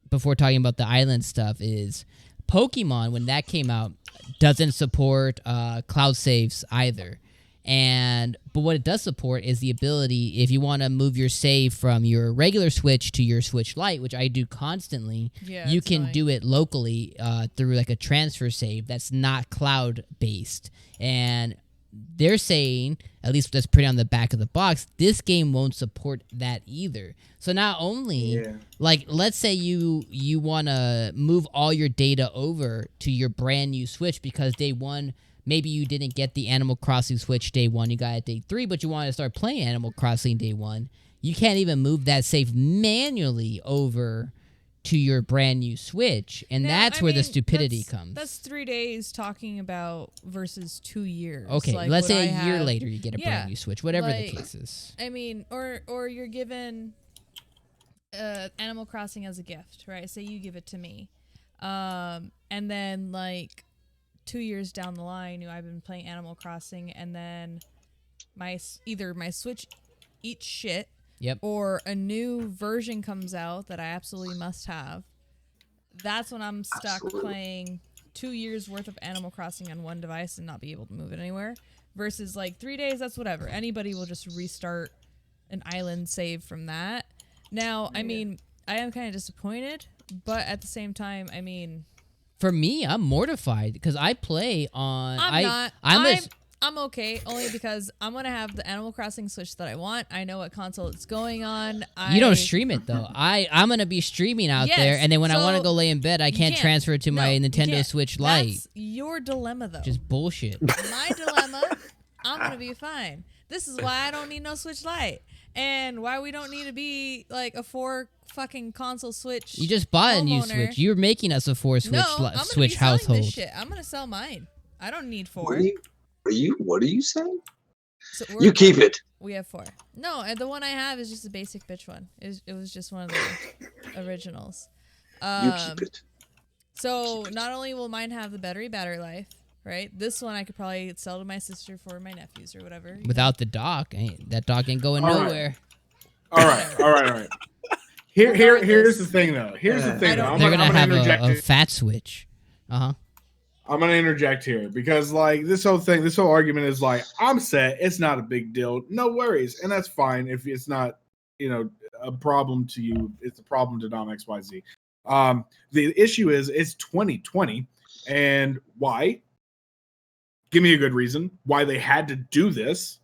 before talking about the island stuff is Pokemon, when that came out, doesn't support cloud saves either. But what it does support is the ability, if you want to move your save from your regular Switch to your Switch Lite, which I do constantly, you can do it locally through like a transfer save that's not cloud based. And they're saying, at least that's pretty on the back of the box, this game won't support that either. So not only, like, let's say you want to move all your data over to your brand new Switch because day one, maybe you didn't get the Animal Crossing Switch day one, you got it day 3, but you want to start playing Animal Crossing day 1. You can't even move that save manually over to your brand new Switch, and that's where the stupidity comes. That's 3 days talking about versus 2 years. Okay, like let's say a year later you get a brand new Switch, whatever the case is. I mean, or you're given Animal Crossing as a gift, right? Say you give it to me, and then like 2 years down the line, I've been playing Animal Crossing, and then either my Switch eats shit. Yep. Or a new version comes out that I absolutely must have. That's when I'm stuck playing 2 years worth of Animal Crossing on one device and not be able to move it anywhere. Versus like 3 days, that's whatever. Anybody will just restart an island save from that. Now, I mean, I am kind of disappointed, but at the same time, I mean, for me, I'm mortified because I play on. I'm okay, only because I'm going to have the Animal Crossing Switch that I want. I know what console it's going on. You don't stream it, though. I'm going to be streaming out there, and then when I want to go lay in bed, I can't transfer it to my Nintendo Switch Lite. That's your dilemma, though. Just bullshit. My dilemma, I'm going to be fine. This is why I don't need no Switch Lite, and why we don't need to be like a 4 fucking console Switch. You just bought a new Switch. You're making us a 4 Switch household. This shit. I'm going to sell mine. I don't need 4. What are you saying? So you keep it. We have 4. No, the one I have is just a basic bitch one. It was just one of the originals. You keep it. So not only will mine have the battery life, right? This one I could probably sell to my sister for my nephews or whatever. Without the dock, that dock ain't going nowhere. All right. Here's the thing, though. They're gonna have a fat Switch. I'm gonna interject here because like this whole argument is like, I'm set, it's not a big deal, no worries, and that's fine if it's not, a problem to you. It's a problem to Dom XYZ. The issue is it's 2020, and why? Give me a good reason why they had to do this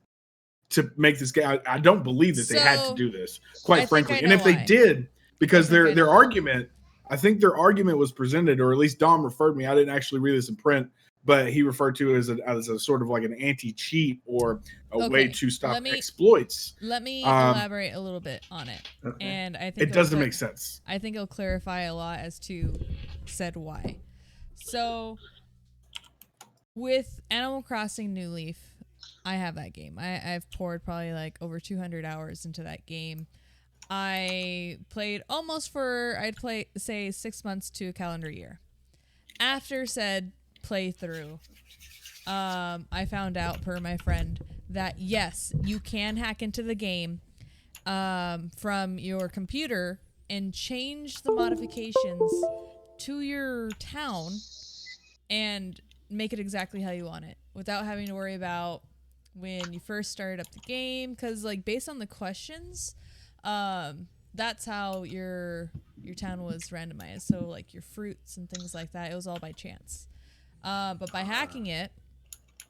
to make this game. I don't believe that they had to do this, quite frankly. And if they did, because their argument. I think their argument was presented, or at least Dom referred me. I didn't actually read this in print, but he referred to it as a sort of like an anti-cheat or a way to stop exploits. Let me elaborate a little bit on it, and I think it doesn't make sense. I think it'll clarify a lot as to said why. So, with Animal Crossing New Leaf, I have that game. I've poured probably like over 200 hours into that game. I played I'd play, say, 6 months to a calendar year. After said playthrough, I found out, per my friend, that yes, you can hack into the game from your computer and change the modifications to your town and make it exactly how you want it without having to worry about when you first started up the game. Because, like, based on the questions... that's how your town was randomized. So like your fruits and things like that, it was all by chance. But by hacking it,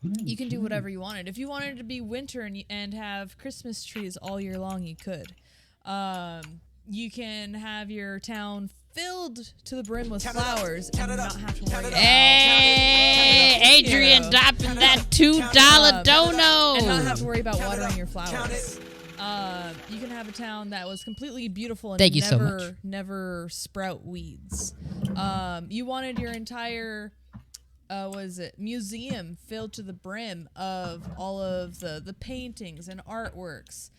you can do whatever you wanted. If you wanted it to be winter and have Christmas trees all year long, you could. You can have your town filled to the brim with flowers and not have to worry about... Hey, Adrian dropping that $2 dono! And not have to worry about watering your flowers. You can have a town that was completely beautiful and never sprout weeds. You wanted your entire museum filled to the brim of all of the paintings and artworks.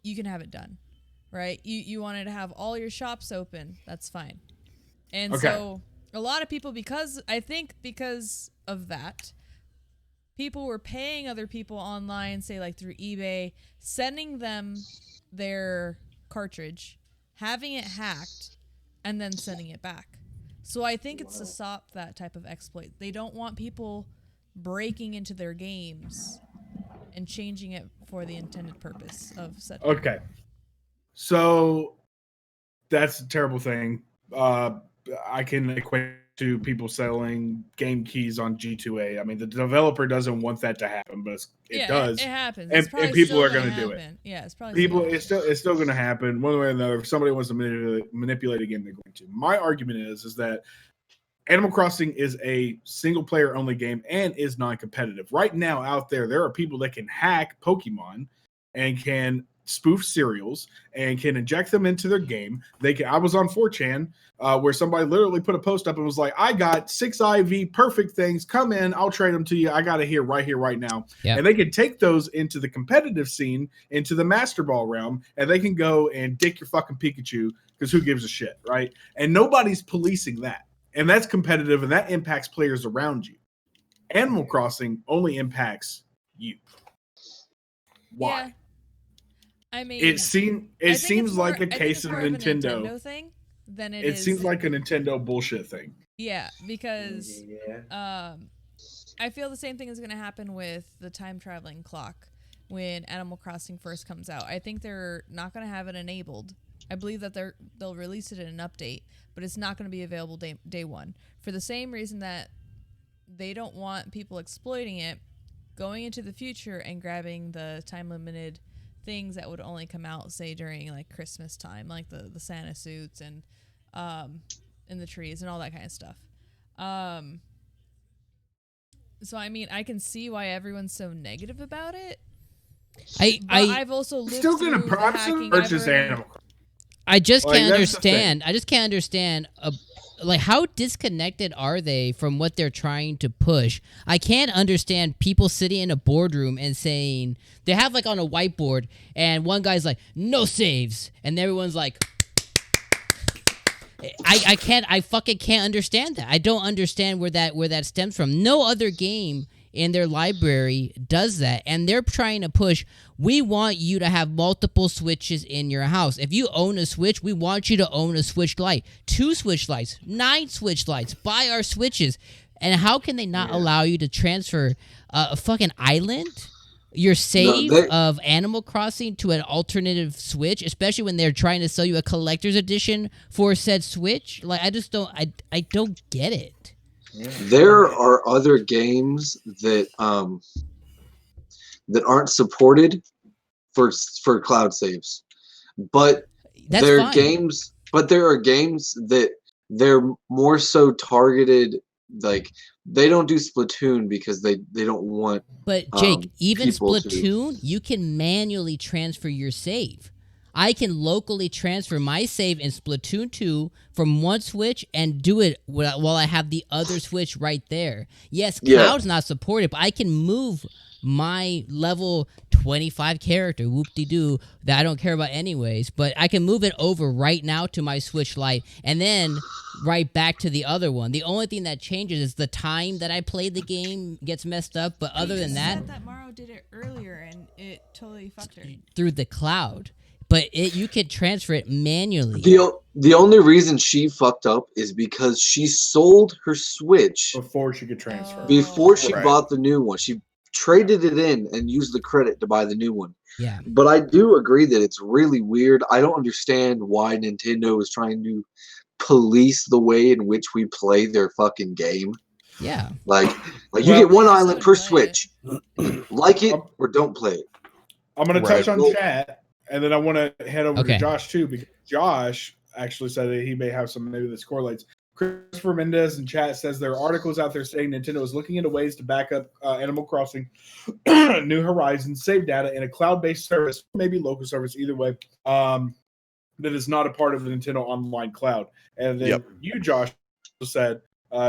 You can have it done, right? You wanted to have all your shops open. That's fine. And Okay. so a lot of people, because of that, people were paying other people online, say like through eBay, sending them their cartridge, having it hacked, and then sending it back. So I think it's to stop that type of exploit. They don't want people breaking into their games and changing it for the intended purpose of said. Okay. So that's a terrible thing. I can equate to people selling game keys on G2A. I mean, the developer doesn't want that to happen, but it does. It happens. And, It's probably people still are going to gonna do it. happen. Yeah, it's probably It's still going to happen one way or another. If somebody wants to manipulate a game, they're going to. My argument is that Animal Crossing is a single player only game and is non-competitive. Right now out there are people that can hack Pokemon and can spoof cereals and can inject them into their game. I was on 4chan where somebody literally put a post up and was like, I got 6 IV perfect things. Come in, I'll trade them to you. I got it here, right now. Yep. And they can take those into the competitive scene, into the Master Ball realm, and they can go and dick your fucking Pikachu because who gives a shit, right? And nobody's policing that. And that's competitive, and that impacts players around you. Animal Crossing only impacts you. Why? Yeah. I mean, It seems like a case of Nintendo. Nintendo thing than It seems like a Nintendo bullshit thing. Yeah, because I feel the same thing is going to happen with the time traveling clock when Animal Crossing first comes out. I think they're not going to have it enabled. I believe that they'll release it in an update, but it's not going to be available day one for the same reason that they don't want people exploiting it, going into the future and grabbing the time limited things that would only come out, say, during like Christmas time, like the Santa suits and in the trees and all that kind of stuff. So I mean, I can see why everyone's so negative about it. I've also lived still through gonna hacking. purchase Animal Crossing. I just Like, can't that's the thing. understand. I just can't understand. Like, how disconnected are they from what they're trying to push? I can't understand people sitting in a boardroom and saying they have like on a whiteboard, and one guy's like, "No saves," and everyone's like, I fucking can't understand that. I don't understand where that stems from. No other game in their library does that, and they're trying to push, we want you to have multiple Switches in your house. If you own a Switch, we want you to own a Switch Lite, 2 Switch Lites, 9 Switch Lites. Buy our Switches. And how can they not allow you to transfer a fucking island, your save of Animal Crossing, to an alternative Switch, especially when they're trying to sell you a collector's edition for said Switch? Like, I just don't get it. Yeah. There are other games that that aren't supported for cloud saves, but That's there are fine. games. But there are games that they're more so targeted. Like, they don't do Splatoon because they don't want. But Jake, even people Splatoon, you can manually transfer your save. I can locally transfer my save in Splatoon 2 from one Switch and do it while I have the other Switch right there. Yes, Cloud's not supported, but I can move my level 25 character, whoop-de-doo, that I don't care about anyways, but I can move it over right now to my Switch Lite and then right back to the other one. The only thing that changes is the time that I played the game gets messed up, but other than that... said that Maro did it earlier and it totally fucked her. Through the cloud. But you could transfer it manually. The only reason she fucked up is because she sold her Switch before she could transfer. Before she bought the new one. She traded it in and used the credit to buy the new one. Yeah. But I do agree that it's really weird. I don't understand why Nintendo is trying to police the way in which we play their fucking game. Yeah. Like you get one island per Switch. Like it or don't play it. I'm going to touch on chat. And then I want to head over to Josh, too, because Josh actually said that he may have some, maybe this correlates. Christopher Mendez in chat says there are articles out there saying Nintendo is looking into ways to back up Animal Crossing New Horizons save data in a cloud-based service, maybe local service, either way, that is not a part of the Nintendo Online Cloud. And then you, Josh, said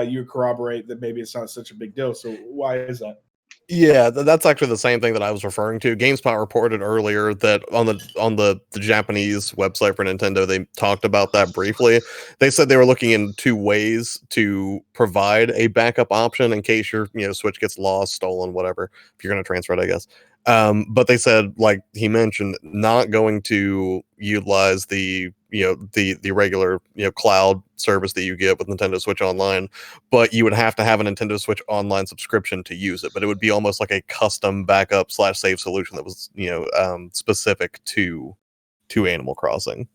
you corroborate that maybe it's not such a big deal. So why is that? Yeah, that's actually the same thing that I was referring to. GameSpot reported earlier that on the Japanese website for Nintendo, they talked about that briefly. They said they were looking into ways to provide a backup option in case your Switch gets lost, stolen, whatever. If you're going to transfer it, I guess. But they said, like he mentioned, not going to utilize the the regular cloud service that you get with Nintendo Switch Online, but you would have to have a Nintendo Switch Online subscription to use it. But it would be almost like a custom backup / save solution that was specific to Animal Crossing.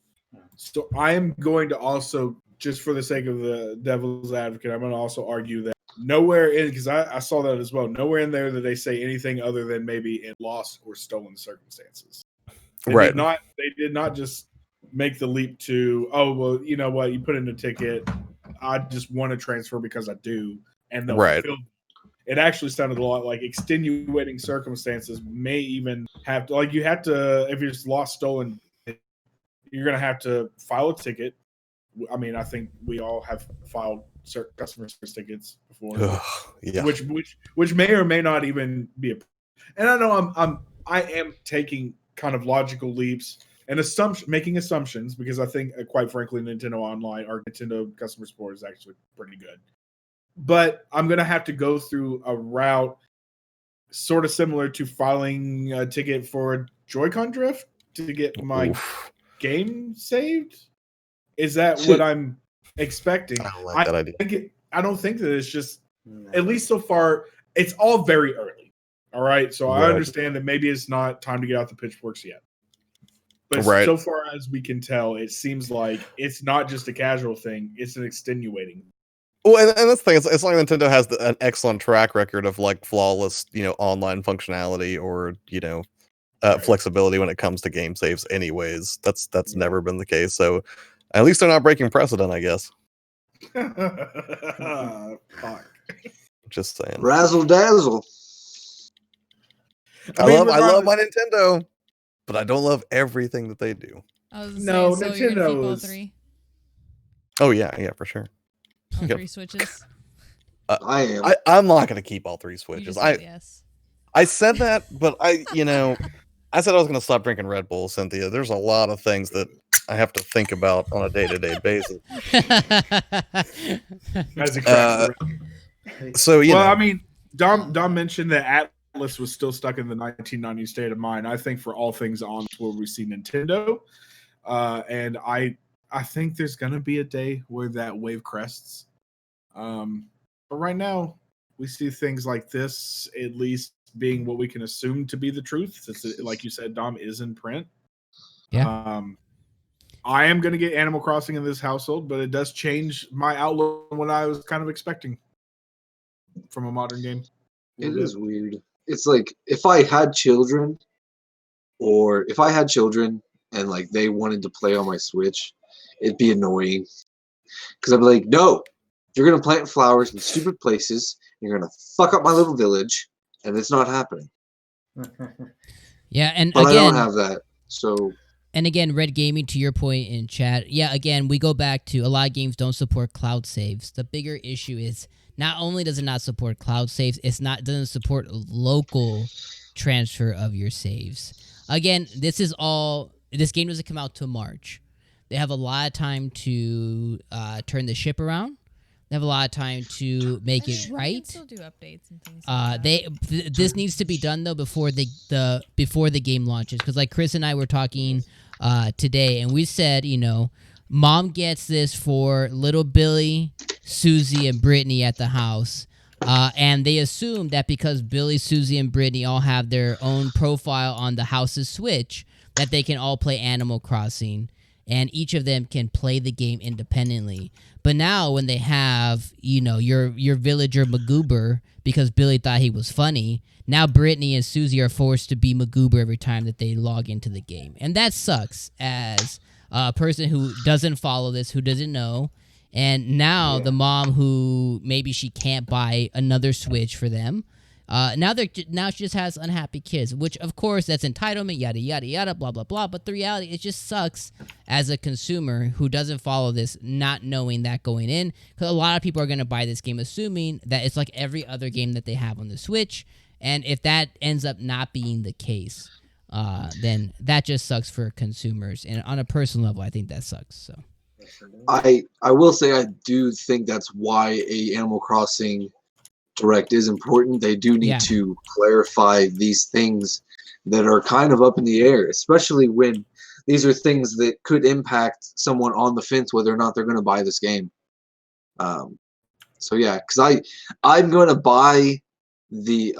So I am going to also, just for the sake of the devil's advocate, I'm going to also argue that nowhere in, because I saw that as well, nowhere in there that they say anything other than maybe in lost or stolen circumstances. They did not just make the leap to, oh, well, you know what, you put in a ticket, I just want to transfer because I do, and they'll fulfill. It actually sounded a lot like extenuating circumstances may even have to, like, you have to, if it's lost, stolen, you're going to have to file a ticket. I mean, I think we all have filed certain customer service tickets before, yeah. which may or may not even be and I know I am taking kind of logical leaps and making assumptions, because I think, quite frankly, Nintendo Online or Nintendo customer support is actually pretty good. But I'm going to have to go through a route sort of similar to filing a ticket for a Joy-Con drift to get my game saved. Is that what I'm expecting? I don't like that idea. I don't think that it's just, at least so far, it's all very early. All right. So I understand that maybe it's not time to get out the pitchforks yet. But so far as we can tell, it seems like it's not just a casual thing. It's an extenuating. Well, and that's the thing. It's like Nintendo has an excellent track record of like flawless, online functionality or, flexibility when it comes to game saves anyways. That's never been the case. So at least they're not breaking precedent, I guess. Fuck. Just saying. Razzle dazzle. I love my Nintendo, but I don't love everything that they do. I was saying, so you're gonna keep all three? Oh yeah, for sure. All three Switches. I am. I'm not gonna keep all three Switches. Yes. I said that, but I said I was gonna stop drinking Red Bull, Cynthia. There's a lot of things that I have to think about on a day-to-day basis. So I mean, Dom mentioned that Atlas was still stuck in the 1990s state of mind. I think for all things on where we see Nintendo, and I think there's gonna be a day where that wave crests. But right now, we see things like this at least being what we can assume to be the truth. Since, like you said, Dom is in print. Yeah. I am going to get Animal Crossing in this household, but it does change my outlook on what I was kind of expecting from a modern game. It is weird. It's like if I had children and like they wanted to play on my Switch, it'd be annoying. Because I'd be like, no, you're going to plant flowers in stupid places. You're going to fuck up my little village. And it's not happening. Yeah, but I don't have that. So. And again, Red Gaming, to your point in chat, yeah, again, we go back to a lot of games don't support cloud saves. The bigger issue is not only does it not support cloud saves, doesn't support local transfer of your saves. Again, this game doesn't come out till March. They have a lot of time to turn the ship around. They have a lot of time to make it right. They can still do updates and things like that. This needs to be done though before the game launches, because like Chris and I were talking today, and we said, Mom gets this for little Billy, Susie, and Brittany at the house, and they assume that because Billy, Susie, and Brittany all have their own profile on the house's Switch, that they can all play Animal Crossing, and each of them can play the game independently. But now when they have, your villager Magoober, because Billy thought he was funny, now Brittany and Susie are forced to be Magoober every time that they log into the game. And that sucks as a person who doesn't follow this, who doesn't know. And now the mom who maybe she can't buy another Switch for them. Now she just has unhappy kids, which of course that's entitlement, yada yada yada, blah blah blah. But the reality, it just sucks as a consumer who doesn't follow this, not knowing that going in, because a lot of people are going to buy this game assuming that it's like every other game that they have on the Switch, And if that ends up not being the case, then that just sucks for consumers. And on a personal level, I think that sucks. So I will say I do think that's why a Animal Crossing Direct is important. They do need to clarify these things that are kind of up in the air, especially when these are things that could impact someone on the fence whether or not they're going to buy this game. So yeah, because I'm going to buy the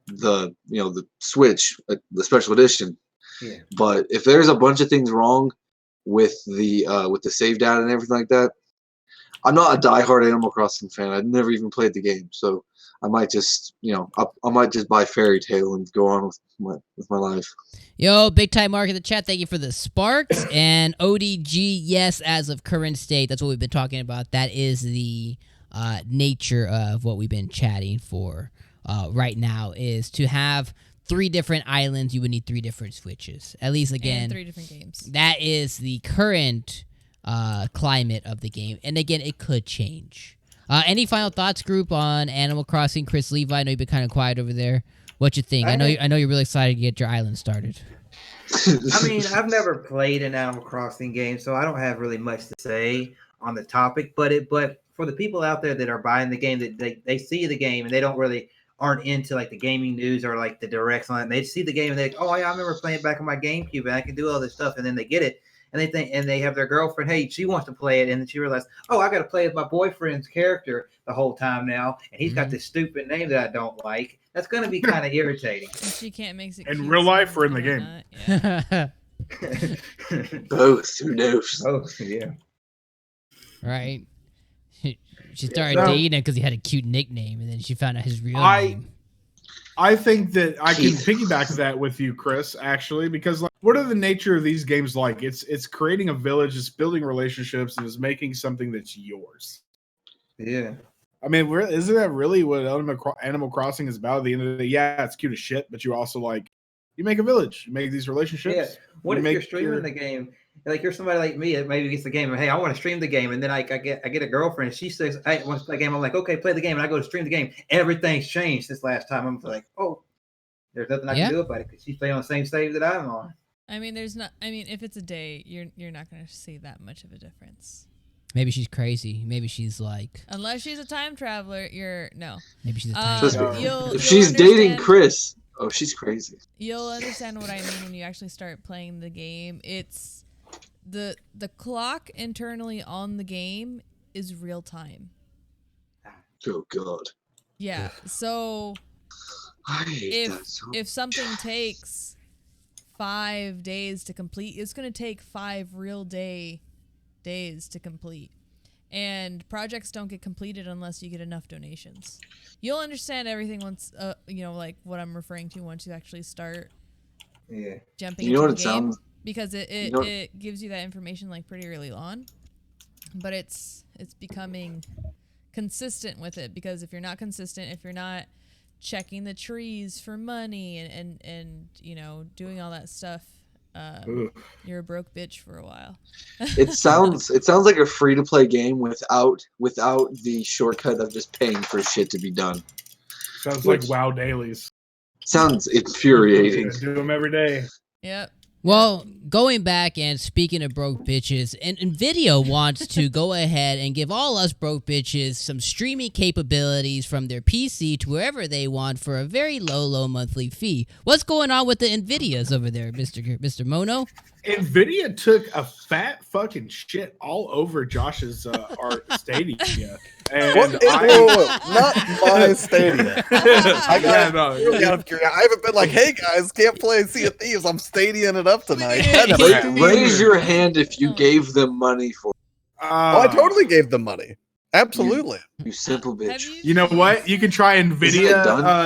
the Switch, the special edition. Yeah. But if there's a bunch of things wrong with the save data and everything like that, I'm not a diehard Animal Crossing fan. I've never even played the game, so I might just I might just buy Fairy Tail and go on with my life. Yo, big time Mark in the chat. Thank you for the sparks and ODG. Yes, as of current state, that's what we've been talking about. That is the nature of what we've been chatting for right now. Is to have 3 different islands, you would need 3 different Switches. At least again, and 3 different games. That is the current climate of the game, and again, it could change. Any final thoughts, group, on Animal Crossing? Chris Levi, I know you've been kind of quiet over there. What you think? I know you're really excited to get your island started. I mean, I've never played an Animal Crossing game, so I don't have really much to say on the topic. But for the people out there that are buying the game, that they see the game and they aren't into like the gaming news or like the directs on it. And they see the game and they're like, oh yeah, I remember playing back on my GameCube and I can do all this stuff. And then they get it and they think, and they have their girlfriend, hey, she wants to play it. And then she realized, oh, I got to play as my boyfriend's character the whole time now. And he's got this stupid name that I don't like. That's going to be kind of irritating. And she can't make it in real life or in the game. Yeah. Both. Who knows? Oh, yeah. Right. She started dating him because he had a cute nickname, and then she found out his real name. I think that I can piggyback that with you, Chris, actually, because like, what are the nature of these games like? It's creating a village, it's building relationships, and it's making something that's yours. Yeah. I mean, isn't that really what Animal Crossing is about? At the end of the day, yeah, it's cute as shit, but you also you make a village, you make these relationships. Yeah. What if you're streaming the game? Like you're somebody like me that maybe gets the game and hey, I want to stream the game, and then I get a girlfriend. She says, "Hey, I want to play the game." I'm like, "Okay, play the game," and I go to stream the game. Everything's changed since last time. I'm like, "Oh, there's nothing I can do about it because she's playing on the same save that I'm on." I mean, if it's a day, you're not going to see that much of a difference. Maybe she's crazy. Maybe she's like, unless she's a time traveler. Maybe she's a time traveler. If she's dating Chris, oh, she's crazy. You'll understand what I mean when you actually start playing the game. It's the clock internally on the game is real time. Oh God. Yeah. So if something takes 5 days to complete, it's going to take 5 real days to complete. And projects don't get completed unless you get enough donations. You'll understand everything once like what I'm referring to once you actually start jumping into the game. Because it gives you that information like pretty early on, but it's becoming consistent with it, because if you're not consistent, if you're not checking the trees for money and doing all that stuff, you're a broke bitch for a while. It sounds like a free to play game without the shortcut of just paying for shit to be done. Sounds like WoW dailies. Sounds infuriating. Do them every day. Yep. Well, going back and speaking of broke bitches, and NVIDIA wants to go ahead and give all us broke bitches some streaming capabilities from their PC to wherever they want for a very low monthly fee. What's going on with the NVIDIAs over there, Mr. Mono? NVIDIA took a fat fucking shit all over Josh's art Stadia. And not my Stadia. I haven't been like, hey guys, can't play Sea of Thieves. I'm Stadiaing it up tonight. Raise your hand if you gave them money for it. I totally gave them money. Absolutely. You simple bitch. You know what? You can try NVIDIA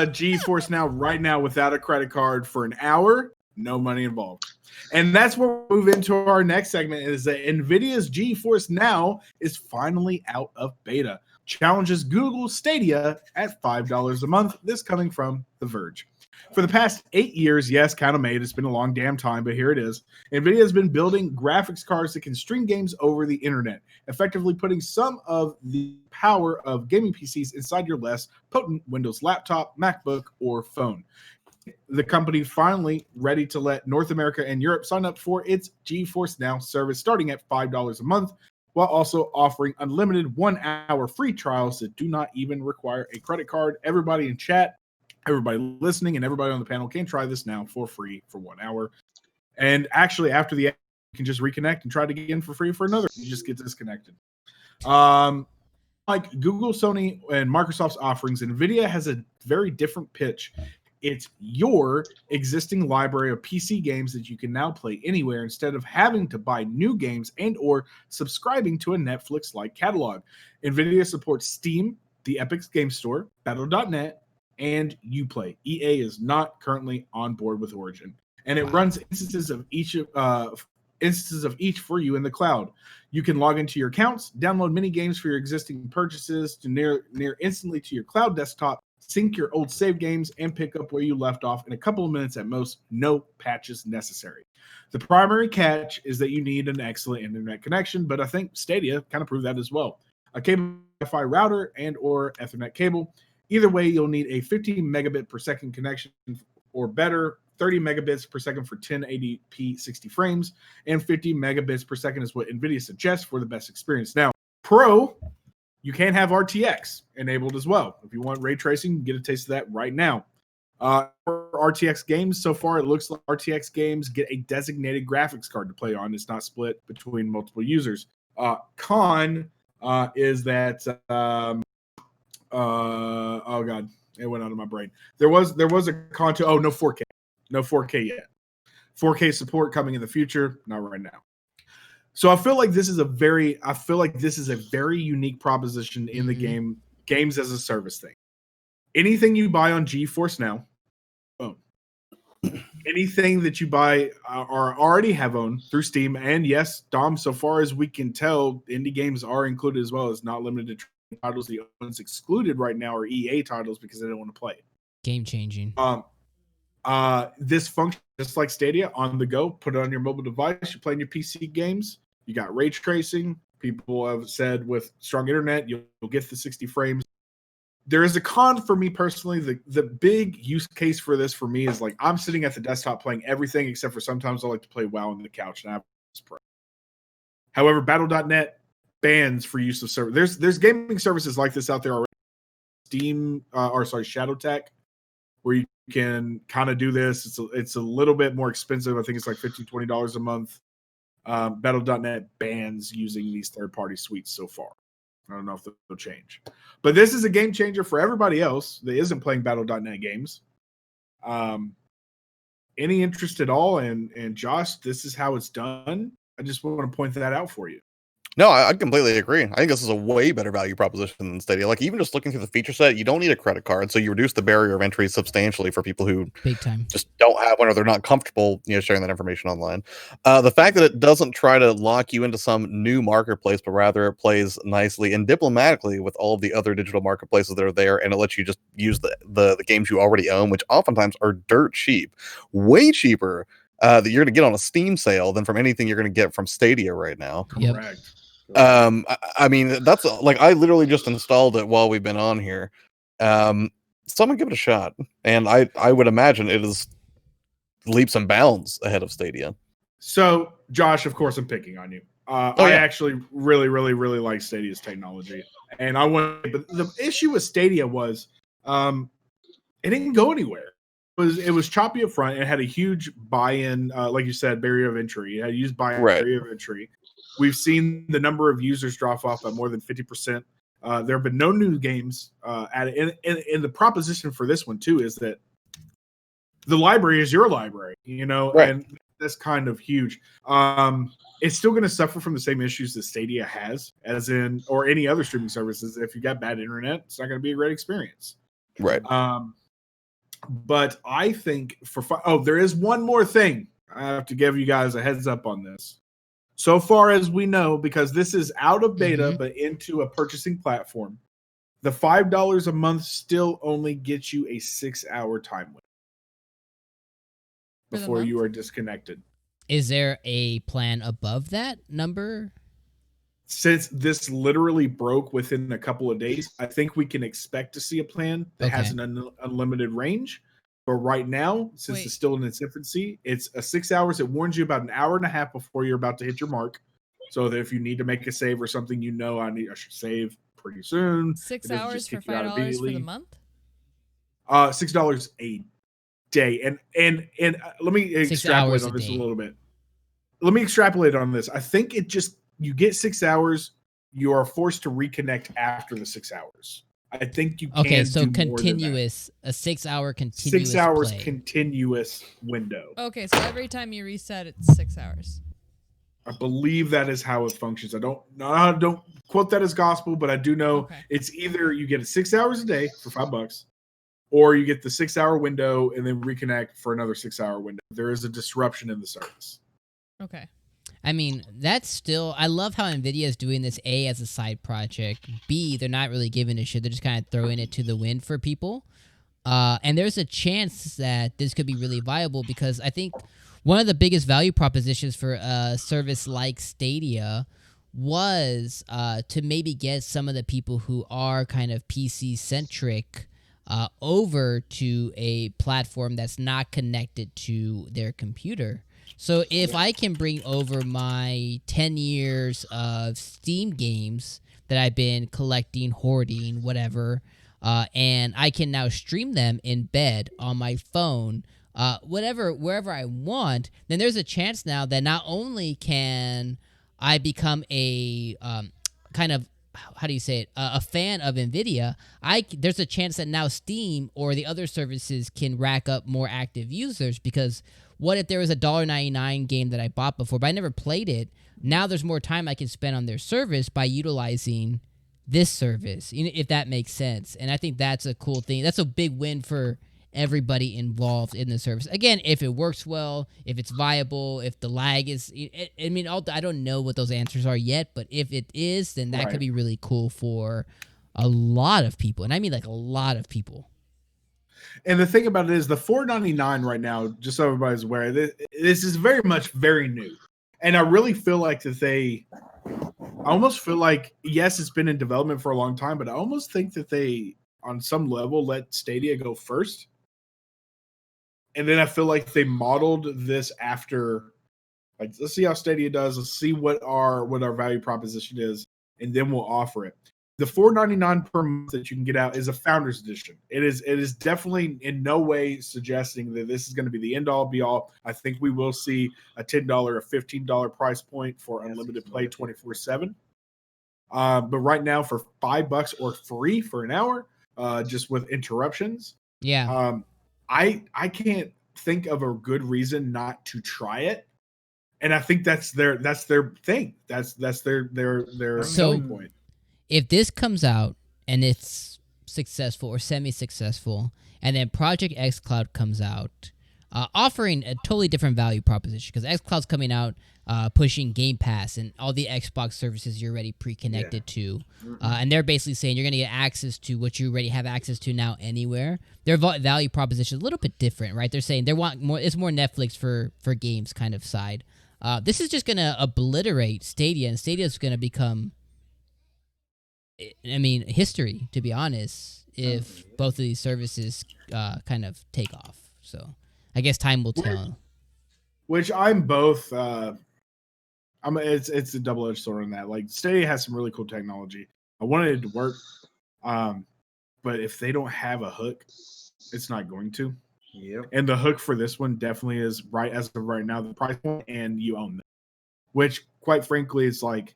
GeForce right now without a credit card for an hour. No money involved. And that's where we move into our next segment, is that NVIDIA's GeForce Now is finally out of beta. Challenges Google Stadia at $5 a month. This coming from The Verge. For the past 8 years, yes, count 'em 8, it's been a long damn time, but here it is. NVIDIA has been building graphics cards that can stream games over the internet, effectively putting some of the power of gaming PCs inside your less potent Windows laptop, MacBook, or phone. The company finally ready to let North America and Europe sign up for its GeForce Now service starting at $5 a month, while also offering unlimited 1-hour free trials that do not even require a credit card. Everybody in chat, everybody listening, and everybody on the panel can try this now for free for 1 hour. And actually, after the app, you can just reconnect and try it again for free for another. You just get disconnected. Like Google, Sony, and Microsoft's offerings, NVIDIA has a very different pitch. It's your existing library of PC games that you can now play anywhere instead of having to buy new games and or subscribing to a Netflix-like catalog. NVIDIA supports Steam, the Epic Game Store, Battle.net, and Uplay. EA is not currently on board with Origin, and it runs instances of each for you in the cloud. You can log into your accounts, download mini games for your existing purchases to near instantly to your cloud desktop, sync your old save games, and pick up where you left off in a couple of minutes at most. No patches necessary. The primary catch is that you need an excellent internet connection, but I think Stadia kind of proved that as well. A cable Wi-Fi router and or Ethernet cable. Either way, you'll need a 15 megabit per second connection or better, 30 megabits per second for 1080p 60 frames, and 50 megabits per second is what NVIDIA suggests for the best experience. Now, Pro, you can have RTX enabled as well. If you want ray tracing, you can get a taste of that right now. For RTX games, so far it looks like RTX games get a designated graphics card to play on. It's not split between multiple users. Con is that oh god, it went out of my brain. There was a con to no 4K. No 4K yet. 4K support coming in the future, not right now. So I feel like this is a very unique proposition in the games as a service thing. Anything you buy on GeForce Now, boom. Anything that you buy or already have owned through Steam, and yes, Dom, so far as we can tell, indie games are included as well as not limited to titles. The ones excluded right now are EA titles because they don't want to play it. Game changing. This function, just like Stadia, on the go, put it on your mobile device, you're playing your PC games, you got ray tracing. People have said with strong internet, you'll get the 60 frames. There is a con for me personally. The big use case for this for me is like I'm sitting at the desktop playing everything except for sometimes I like to play WoW on the couch and I have this Pro. However, Battle.net bans for use of server. There's gaming services like this out there already. Steam, ShadowTech, where you can kind of do this. It's a little bit more expensive. I think it's like $15-$20 a month. Battle.net bans using these third-party suites so far. I don't know if they'll change. But this is a game changer for everybody else that isn't playing Battle.net games. Any interest at all? And Josh, this is how it's done. I just want to point that out for you. No, I completely agree. I think this is a way better value proposition than Stadia. Like, even just looking through the feature set, you don't need a credit card, so you reduce the barrier of entry substantially for people who big time just don't have one or they're not comfortable, sharing that information online. The fact that it doesn't try to lock you into some new marketplace, but rather it plays nicely and diplomatically with all of the other digital marketplaces that are there, and it lets you just use the games you already own, which oftentimes are dirt cheap, way cheaper that you're going to get on a Steam sale than from anything you're going to get from Stadia right now. Correct. I mean, that's like I literally just installed it while we've been on here. Someone give it a shot, and I would imagine it is leaps and bounds ahead of Stadia. So, Josh, of course, I'm picking on you. I actually really, really, really like Stadia's technology, and but the issue with Stadia was, it didn't go anywhere. It was choppy up front. It had a huge buy-in, like you said, barrier of entry. It had a huge buy-in barrier of entry. We've seen the number of users drop off by more than 50%. There have been no new games added. And the proposition for this one, too, is that the library is your library, and that's kind of huge. It's still going to suffer from the same issues that Stadia has, or any other streaming services. If you got bad internet, it's not going to be a great experience. Right. But I think there is one more thing. I have to give you guys a heads up on this. So far as we know, because this is out of beta, but into a purchasing platform, the $5 a month still only gets you a 6-hour time limit. before you are disconnected. Is there a plan above that number? Since this literally broke within a couple of days, I think we can expect to see a plan that has an unlimited range. But right now, since it's still in its infancy, it's a 6 hours. It warns you about an hour and a half before you're about to hit your mark. So that if you need to make a save or something, I should save pretty soon. 6 hours for $5 for the month? $6 a day. And let me extrapolate on this a little bit. Let me extrapolate on this. I think you get 6 hours. You are forced to reconnect after the 6 hours. I think you can. Okay, so do continuous, more than that. A 6 hour continuous 6 hours play. continuous window. Okay, so every time you reset, it's 6 hours. I believe that is how it functions. I don't quote that as gospel, but I do know it's either you get 6 hours a day for $5, or you get the 6 hour window and then reconnect for another 6 hour window. There is a disruption in the service. Okay. I mean, that's still... I love how NVIDIA is doing this, A, as a side project. B, they're not really giving a shit. They're just kind of throwing it to the wind for people. And there's a chance that this could be really viable because I think one of the biggest value propositions for a service like Stadia was to maybe get some of the people who are kind of PC-centric over to a platform that's not connected to their computer. So if I can bring over my 10 years of Steam games that I've been collecting, hoarding, whatever, and I can now stream them in bed on my phone, wherever I want, then there's a chance now that not only can I become a kind of, how do you say it, a fan of NVIDIA, there's a chance that now Steam or the other services can rack up more active users because what if there was a $1.99 game that I bought before, but I never played it? Now there's more time I can spend on their service by utilizing this service, if that makes sense. And I think that's a cool thing. That's a big win for everybody involved in the service. Again, if it works well, if it's viable, if the lag is... I mean, I don't know what those answers are yet, but if it is, then that could be really cool for a lot of people. And I mean like a lot of people. And the thing about it is the $4.99 right now, just so everybody's aware, this is very much very new. And I really feel like I almost feel like, yes, it's been in development for a long time, but I almost think that they, on some level, let Stadia go first. And then I feel like they modeled this after, like, let's see how Stadia does. Let's see what our value proposition is, and then we'll offer it. The $4.99 per month that you can get out is a Founders Edition. It is definitely in no way suggesting that this is going to be the end-all, be-all. I think we will see a $10 or $15 price point for unlimited play 24/7. But right now, for $5 or free for an hour, just with interruptions, I can't think of a good reason not to try it. And I think that's their thing. That's their selling point. If this comes out and it's successful or semi-successful, and then Project xCloud comes out, offering a totally different value proposition, because xCloud's coming out pushing Game Pass and all the Xbox services you're already pre-connected to, and they're basically saying you're going to get access to what you already have access to now anywhere. Their value proposition is a little bit different, right? They're saying they want more. It's more Netflix for games kind of side. This is just going to obliterate Stadia, and Stadia is going to become... I mean, history, to be honest, if both of these services kind of take off. So I guess time will tell. Which I'm both. It's a double-edged sword on that. Like, Stadia has some really cool technology. I wanted it to work, but if they don't have a hook, it's not going to. Yep. And the hook for this one definitely is right as of right now the price point, and you own them. Which, quite frankly, is like.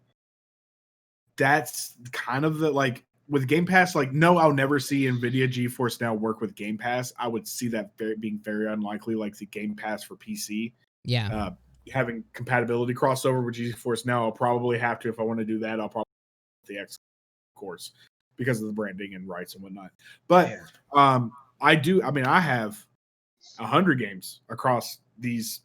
That's kind of the, like, with Game Pass, like, no, I'll never see NVIDIA GeForce Now work with Game Pass. I would see that being very unlikely, like the Game Pass for PC. Yeah. Having compatibility crossover with GeForce Now, I'll probably have to, if I want to do that, I'll probably the X, of course, because of the branding and rights and whatnot. But I have 100 games across these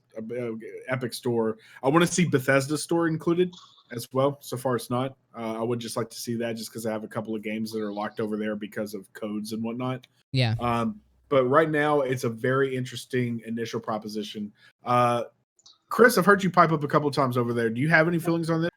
Epic Store. I want to see Bethesda Store included as well. So far, it's not. I would just like to see that, just because I have a couple of games that are locked over there because of codes and whatnot. Yeah. But right now, it's a very interesting initial proposition. Chris, I've heard you pipe up a couple of times over there. Do you have any feelings on this?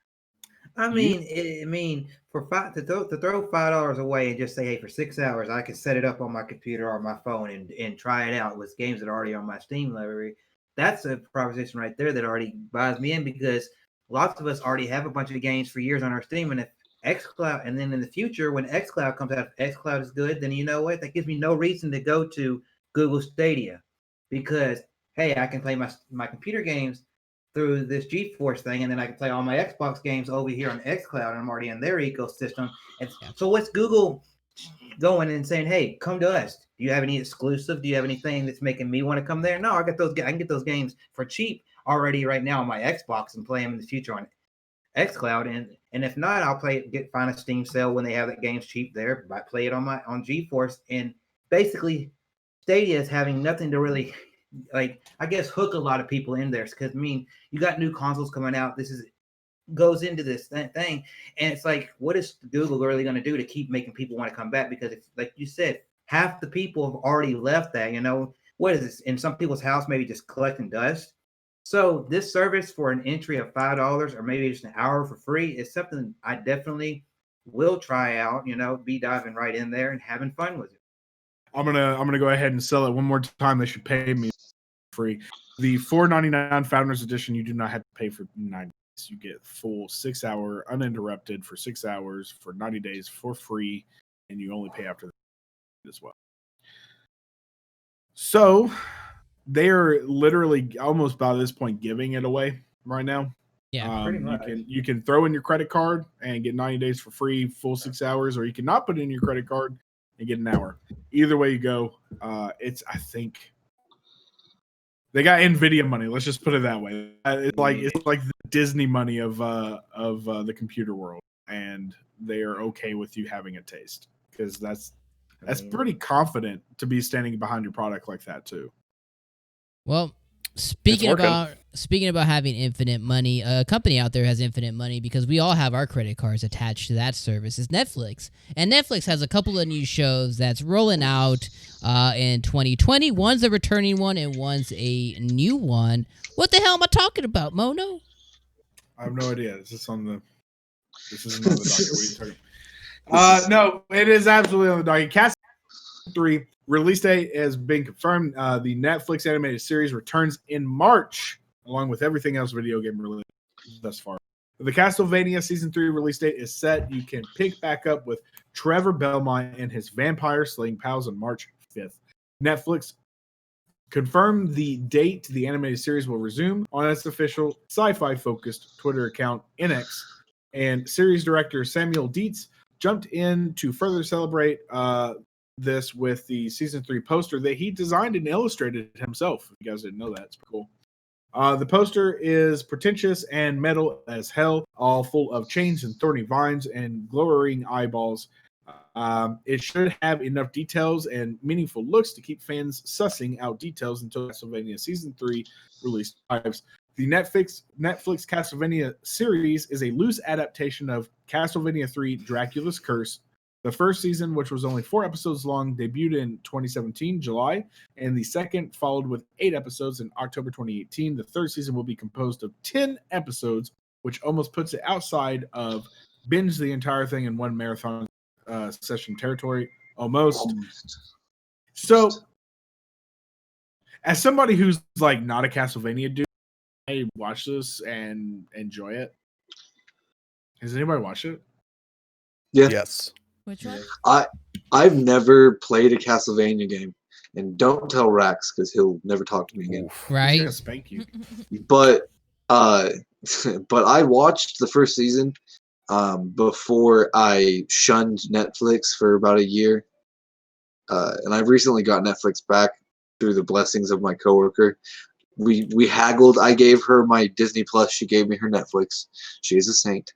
I mean, for to throw $5 away and just say, hey, for 6 hours, I can set it up on my computer or my phone and try it out with games that are already on my Steam library. That's a proposition right there that already buys me in, because lots of us already have a bunch of games for years on our Steam, and if xCloud, and then in the future when xCloud comes out, if xCloud is good, then you know what? That gives me no reason to go to Google Stadia, because hey, I can play my computer games through this GeForce thing, and then I can play all my Xbox games over here on xCloud, and I'm already in their ecosystem. And so what's Google going and saying, hey, come to us? Do you have any exclusive? Do you have anything that's making me want to come there? No, I can get those games for cheap already right now on my Xbox and play them in the future on xCloud. And if not, I'll find a Steam sale when they have that games cheap there. I play it on GeForce. And basically Stadia is having nothing to really, like, I guess, hook a lot of people in there, because I mean, you got new consoles coming out. This goes into this thing, and it's like, what is Google really going to do to keep making people want to come back? Because it's like you said, half the people have already left that. What is this in some people's house? Maybe just collecting dust. So this service for an entry of $5 or maybe just an hour for free is something I definitely will try out. Be diving right in there and having fun with it. I'm gonna go ahead and sell it one more time. They should pay me free. The $4.99 Founders Edition, you do not have to pay for 9 days. You get full 6 hour uninterrupted for 6 hours for 90 days for free, and you only pay after that as well. So they're literally almost by this point giving it away right now. Yeah, pretty much. You can throw in your credit card and get 90 days for free, full 6 hours, or you can not put in your credit card and get an hour. Either way you go, I think they got NVIDIA money. Let's just put it that way. It's like the Disney money of the computer world, and they are okay with you having a taste, because that's pretty confident to be standing behind your product like that too. Well, speaking about having infinite money, a company out there has infinite money, because we all have our credit cards attached to that service, is Netflix. And Netflix has a couple of new shows that's rolling out in 2020. One's a returning one and one's a new one. What the hell am I talking about, Mono? I have no idea. This isn't on the docket. What are you talking about? No, it is absolutely on the docket. Castlevania 3 release date has been confirmed. The Netflix animated series returns in March, along with everything else video game related thus far. The Castlevania Season 3 release date is set. You can pick back up with Trevor Belmont and his vampire slaying pals on March 5th. Netflix confirmed the date the animated series will resume on its official sci-fi focused Twitter account, NX, and series director Samuel Dietz jumped in to further celebrate this with the Season 3 poster that he designed and illustrated himself. If you guys didn't know that, it's pretty cool. The poster is pretentious and metal as hell, all full of chains and thorny vines and glowing eyeballs. It should have enough details and meaningful looks to keep fans sussing out details until Castlevania Season 3 release arrives. The Netflix Castlevania series is a loose adaptation of Castlevania 3 Dracula's Curse. The first season, which was only 4 episodes long, debuted in 2017, July, and the second followed with 8 episodes in October 2018. The third season will be composed of 10 episodes, which almost puts it outside of binge the entire thing in one marathon session territory, almost. So, as somebody who's like not a Castlevania dude, I watch this and enjoy it. Has anybody watched it? Yeah. Yes. Which one? I've never played a Castlevania game, and don't tell Rax because he'll never talk to me again. He's Right? gonna spank you. But but I watched the first season before I shunned Netflix for about a year, and I've recently got Netflix back through the blessings of my coworker. We haggled. I gave her my Disney Plus. She gave me her Netflix. She is a saint.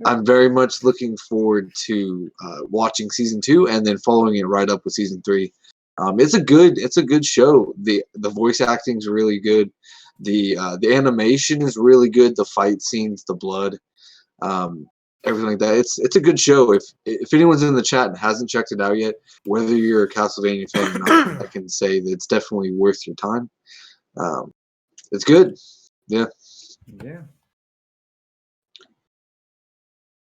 I'm very much looking forward to watching Season 2 and then following it right up with Season 3. It's a good show. The voice acting is really good. The animation is really good. The fight scenes, the blood. everything like that. It's a good show. If anyone's in the chat and hasn't checked it out yet, whether you're a Castlevania fan or not, I can say that it's definitely worth your time. It's good. Yeah. Yeah.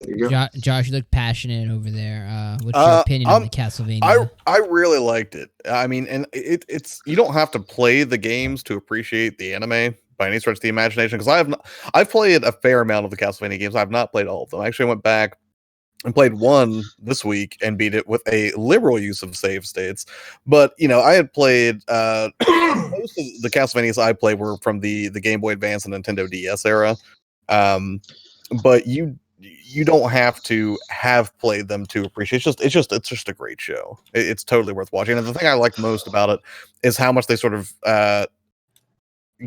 There you go. Josh, you look passionate over there. What's your opinion on the Castlevania? I really liked it. I mean, and it's you don't have to play the games to appreciate the anime by any stretch of the imagination. Because I've played a fair amount of the Castlevania games. I've not played all of them. I actually went back and played one this week and beat it with a liberal use of save states. But I had played most of the Castlevanias I played were from the Game Boy Advance and Nintendo DS era. But you don't have to have played them to appreciate. It's just a great show. It's totally worth watching. And the thing I like most about it is how much they sort of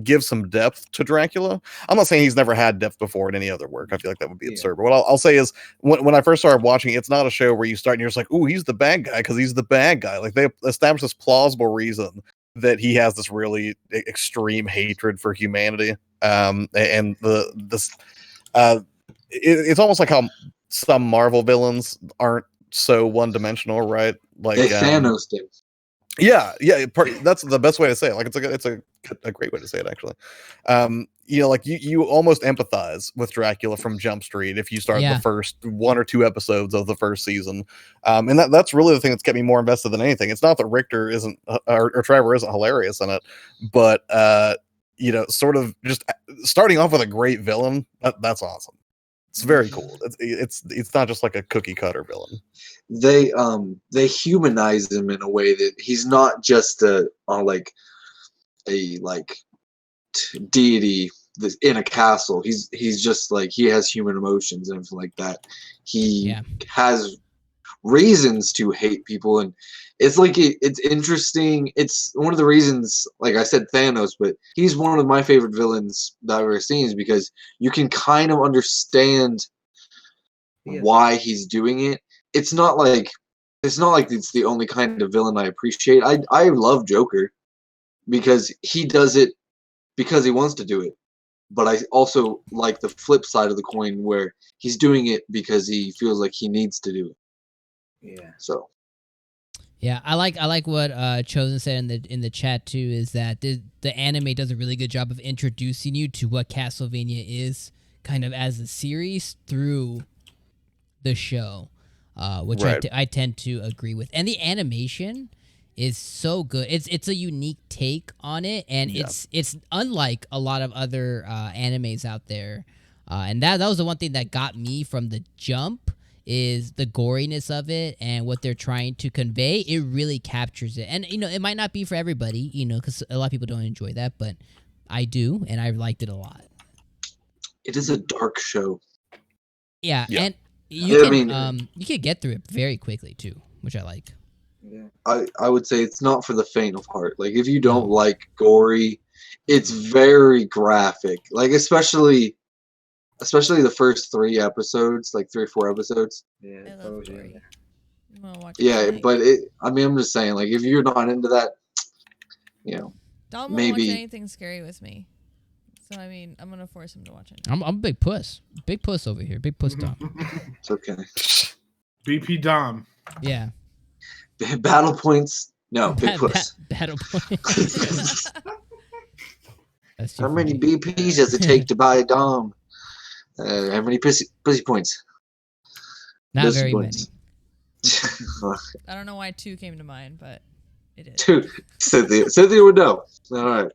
give some depth to Dracula. I'm not saying he's never had depth before in any other work. I feel like that would be absurd. But what I'll say is when I first started watching, it's not a show where you start and you're just like, ooh, he's the bad guy because he's the bad guy. Like they establish this plausible reason that he has this really extreme hatred for humanity. It's almost like how some Marvel villains aren't so one-dimensional, right? Like Thanos did. Yeah, that's the best way to say it. Like it's a great way to say it, actually. Like you almost empathize with Dracula from Jump Street if you start the first 1 or 2 episodes of the first season, and that's really the thing that's kept me more invested than anything. It's not that Richter isn't or Trevor isn't hilarious in it, but sort of just starting off with a great villain. That's awesome. It's very cool. It's not just like a cookie cutter villain. They humanize him in a way that he's not just a deity that's in a castle. He's just like, he has human emotions and everything like that. He has reasons to hate people, and it's like it's interesting. It's one of the reasons, like I said, Thanos, but he's one of my favorite villains that I've ever seen, is because you can kind of understand why he's doing it. It's not like it's the only kind of villain I appreciate. I love Joker because he does it because he wants to do it. But I also like the flip side of the coin where he's doing it because he feels like he needs to do it. Yeah. So. Yeah, I like what Chosen said in the chat too, is that the anime does a really good job of introducing you to what Castlevania is, kind of as a series through the show, which right. I tend to agree with. And the animation is so good. It's a unique take on it, and it's unlike a lot of other animes out there. And that was the one thing that got me from the jump, is the goriness of it and what they're trying to convey. It really captures it. And it might not be for everybody, because a lot of people don't enjoy that, but I do, and I liked it a lot. It is a dark show. Yeah. And you can get through it very quickly too, which I like. Yeah. I would say it's not for the faint of heart. Like, if you don't like gory, it's very graphic. Like, especially the first 3 episodes, like 3 or 4 episodes. Yeah. But I'm just saying, like, if you're not into that, Dom won't maybe watch anything scary with me. So I'm gonna force him to watch it. I'm a big puss over here, big puss Dom. It's okay. BP Dom. Yeah. Battle points. No, big puss. Battle points. How many BPs does it take to buy a Dom? How many pussy points? Not very many. I don't know why 2 came to mind, but it is. 2. Cynthia would know. All right.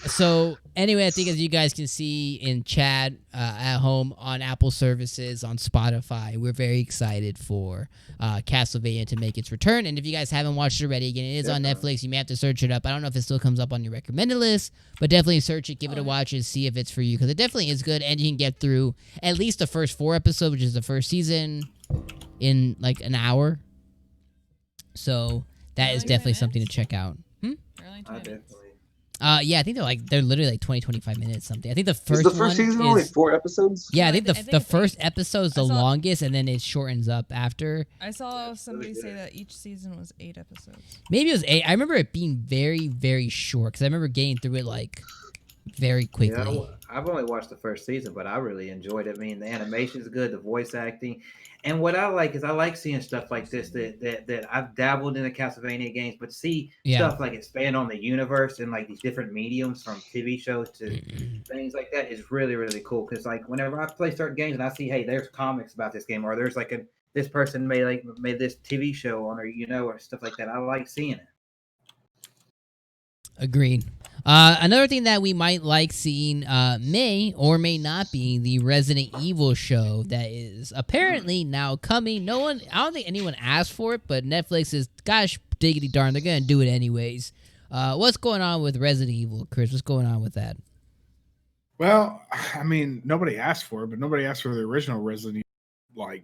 So anyway, I think as you guys can see in chat at home, on Apple services, on Spotify, we're very excited for Castlevania to make its return. And if you guys haven't watched it already, again, it is on Netflix. You may have to search it up. I don't know if it still comes up on your recommended list, but definitely search it, give it a watch, and see if it's for you, because it definitely is good. And you can get through at least the first 4 episodes, which is the first season, in like an hour. So that is definitely something to check out. I think they're literally like 20-25 minutes something. I think the first season only 4 episodes? Yeah, I think the first episode is the longest, and then it shortens up after. I saw somebody say that each season was 8 episodes. Maybe it was 8. I remember it being very, very short, because I remember getting through it like very quickly. Yeah, I've only watched the first season, but I really enjoyed it. I mean, the animation is good, the voice acting, and what I like is I like seeing stuff like this that I've dabbled in the Castlevania games, but see stuff like expand on the universe and like these different mediums from TV shows to things like that is really really cool. Because like whenever I play certain games and I see, hey, there's comics about this game, or there's like this person made this TV show on, or or stuff like that. I like seeing it. Agreed. Another thing that we might like seeing may or may not be the Resident Evil show that is apparently now coming. I don't think anyone asked for it, but Netflix is, gosh diggity darn, they're going to do it anyways. What's going on with Resident Evil, Chris? What's going on with that? Well, I mean, nobody asked for it, but nobody asked for the original Resident Evil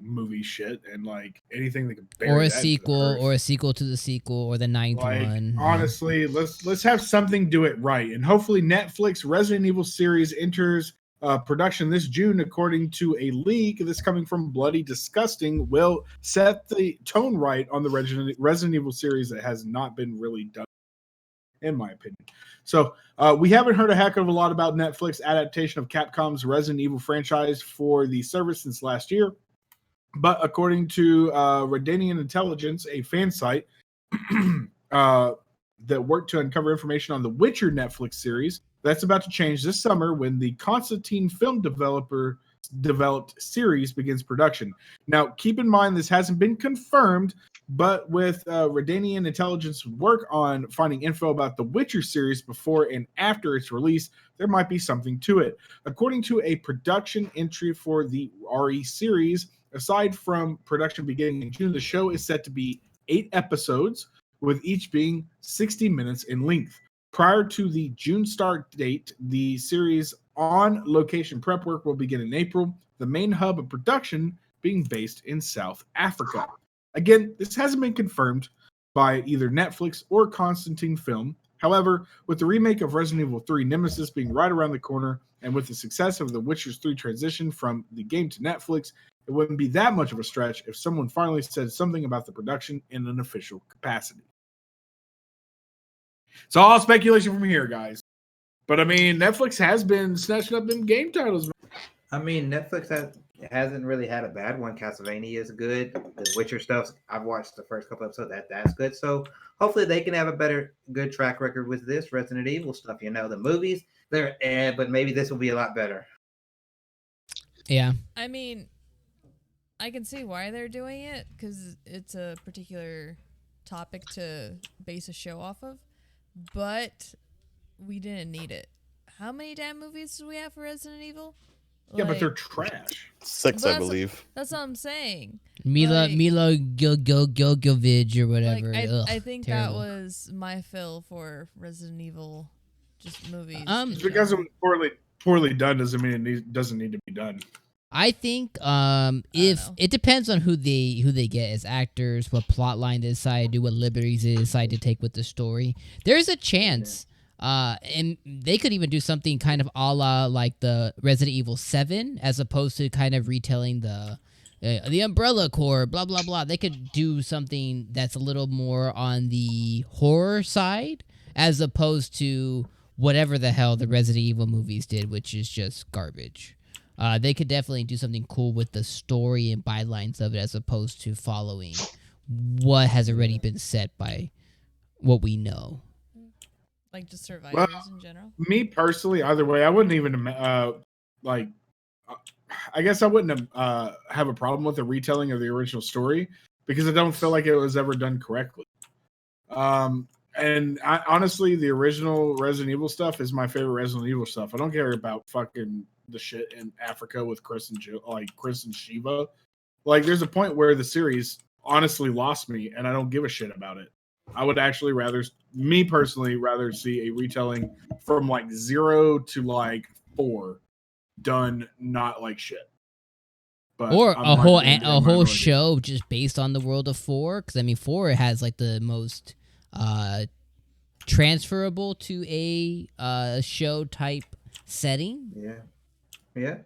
movie shit and anything that could bury or a that sequel or a sequel to the sequel or the ninth one. Honestly, let's have something do it right, and hopefully Netflix Resident Evil series enters production this June, according to a leak that's coming from Bloody Disgusting, will set the tone right on the Resident Evil series that has not been really done, in my opinion. So we haven't heard a heck of a lot about Netflix adaptation of Capcom's Resident Evil franchise for the service since last year. But according to Redanian Intelligence, a fan site that worked to uncover information on the Witcher Netflix series, that's about to change this summer when the Constantine film developer developed series begins production. Now, keep in mind, this hasn't been confirmed, but with Redanian Intelligence work on finding info about the Witcher series before and after its release, there might be something to it. According to a production entry for the RE series, aside from production beginning in June, the show is set to be 8 episodes, with each being 60 minutes in length. Prior to the June start date, the series on location prep work will begin in April, the main hub of production being based in South Africa. Again, this hasn't been confirmed by either Netflix or Constantine Film. However, with the remake of Resident Evil 3 Nemesis being right around the corner, and with the success of the Witcher 3 transition from the game to Netflix, it wouldn't be that much of a stretch if someone finally said something about the production in an official capacity. It's all speculation from here, guys. But I mean, Netflix has been snatching up them game titles. I mean, Netflix hasn't really had a bad one. Castlevania is good. The Witcher stuff, I've watched the first couple episodes. That's good. So hopefully they can have a good track record with this Resident Evil stuff. The movies, they're but maybe this will be a lot better. Yeah. I mean, I can see why they're doing it because it's a particular topic to base a show off of, but we didn't need it. How many damn movies do we have for Resident Evil? Yeah, but they're trash. 6, I believe. That's what I'm saying. Mila Gilgovich or whatever. I think terrible. That was my fill for Resident Evil, just movies. Just because it was poorly done doesn't mean it doesn't need to be done. I think if it depends on who they get as actors, what plot line they decide to do, what liberties they decide to take with the story. There's a chance. And they could even do something kind of a la like the Resident Evil 7, as opposed to kind of retelling the Umbrella Corps, blah, blah, blah. They could do something that's a little more on the horror side, as opposed to whatever the hell the Resident Evil movies did, which is just garbage. They could definitely do something cool with the story and bylines of it, as opposed to following what has already been set by what we know. Like just survivors in general? Me personally, either way, I wouldn't even I guess I wouldn't have a problem with the retelling of the original story, because I don't feel like it was ever done correctly. And honestly, the original Resident Evil stuff is my favorite Resident Evil stuff. I don't care about fucking the shit in Africa with Chris and Shiva. Like, there's a point where the series honestly lost me, and I don't give a shit about it. I would actually rather see a retelling from 0 to 4 done not like shit. But or a whole show just based on the world of 4, because I mean 4 has the most transferable to a show type setting. Yeah.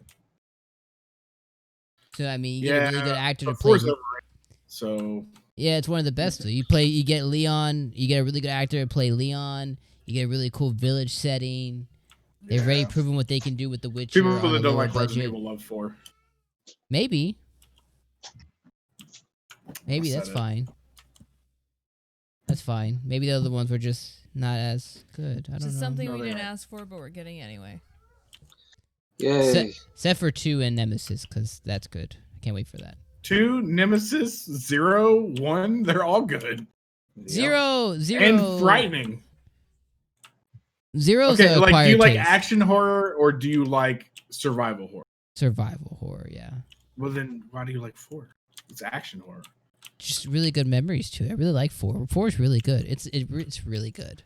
So I mean, you get a really good actor to play. So yeah, it's one of the best. You get Leon. You get a really good actor to play Leon. You get a really cool village setting. They've already Yeah. proven what they can do with The Witcher People on a that don't lower like Resident budget. Evil love 4. Maybe I that's said it. fine. That's fine. Maybe the other ones were just not as good. I It's don't just know. something No, we they're didn't not. ask for, but we're getting anyway. Yay. Except for 2 and Nemesis, because that's good. I can't wait for that. 2, Nemesis, 0, 1, they're all good. Zero. And frightening. Zero's Okay, a like, do acquired you like taste. action horror or do you like survival horror? Survival horror, yeah. Well, then why do you like 4? It's action horror. Just really good memories too. I really like 4. 4 is really good. It's really good.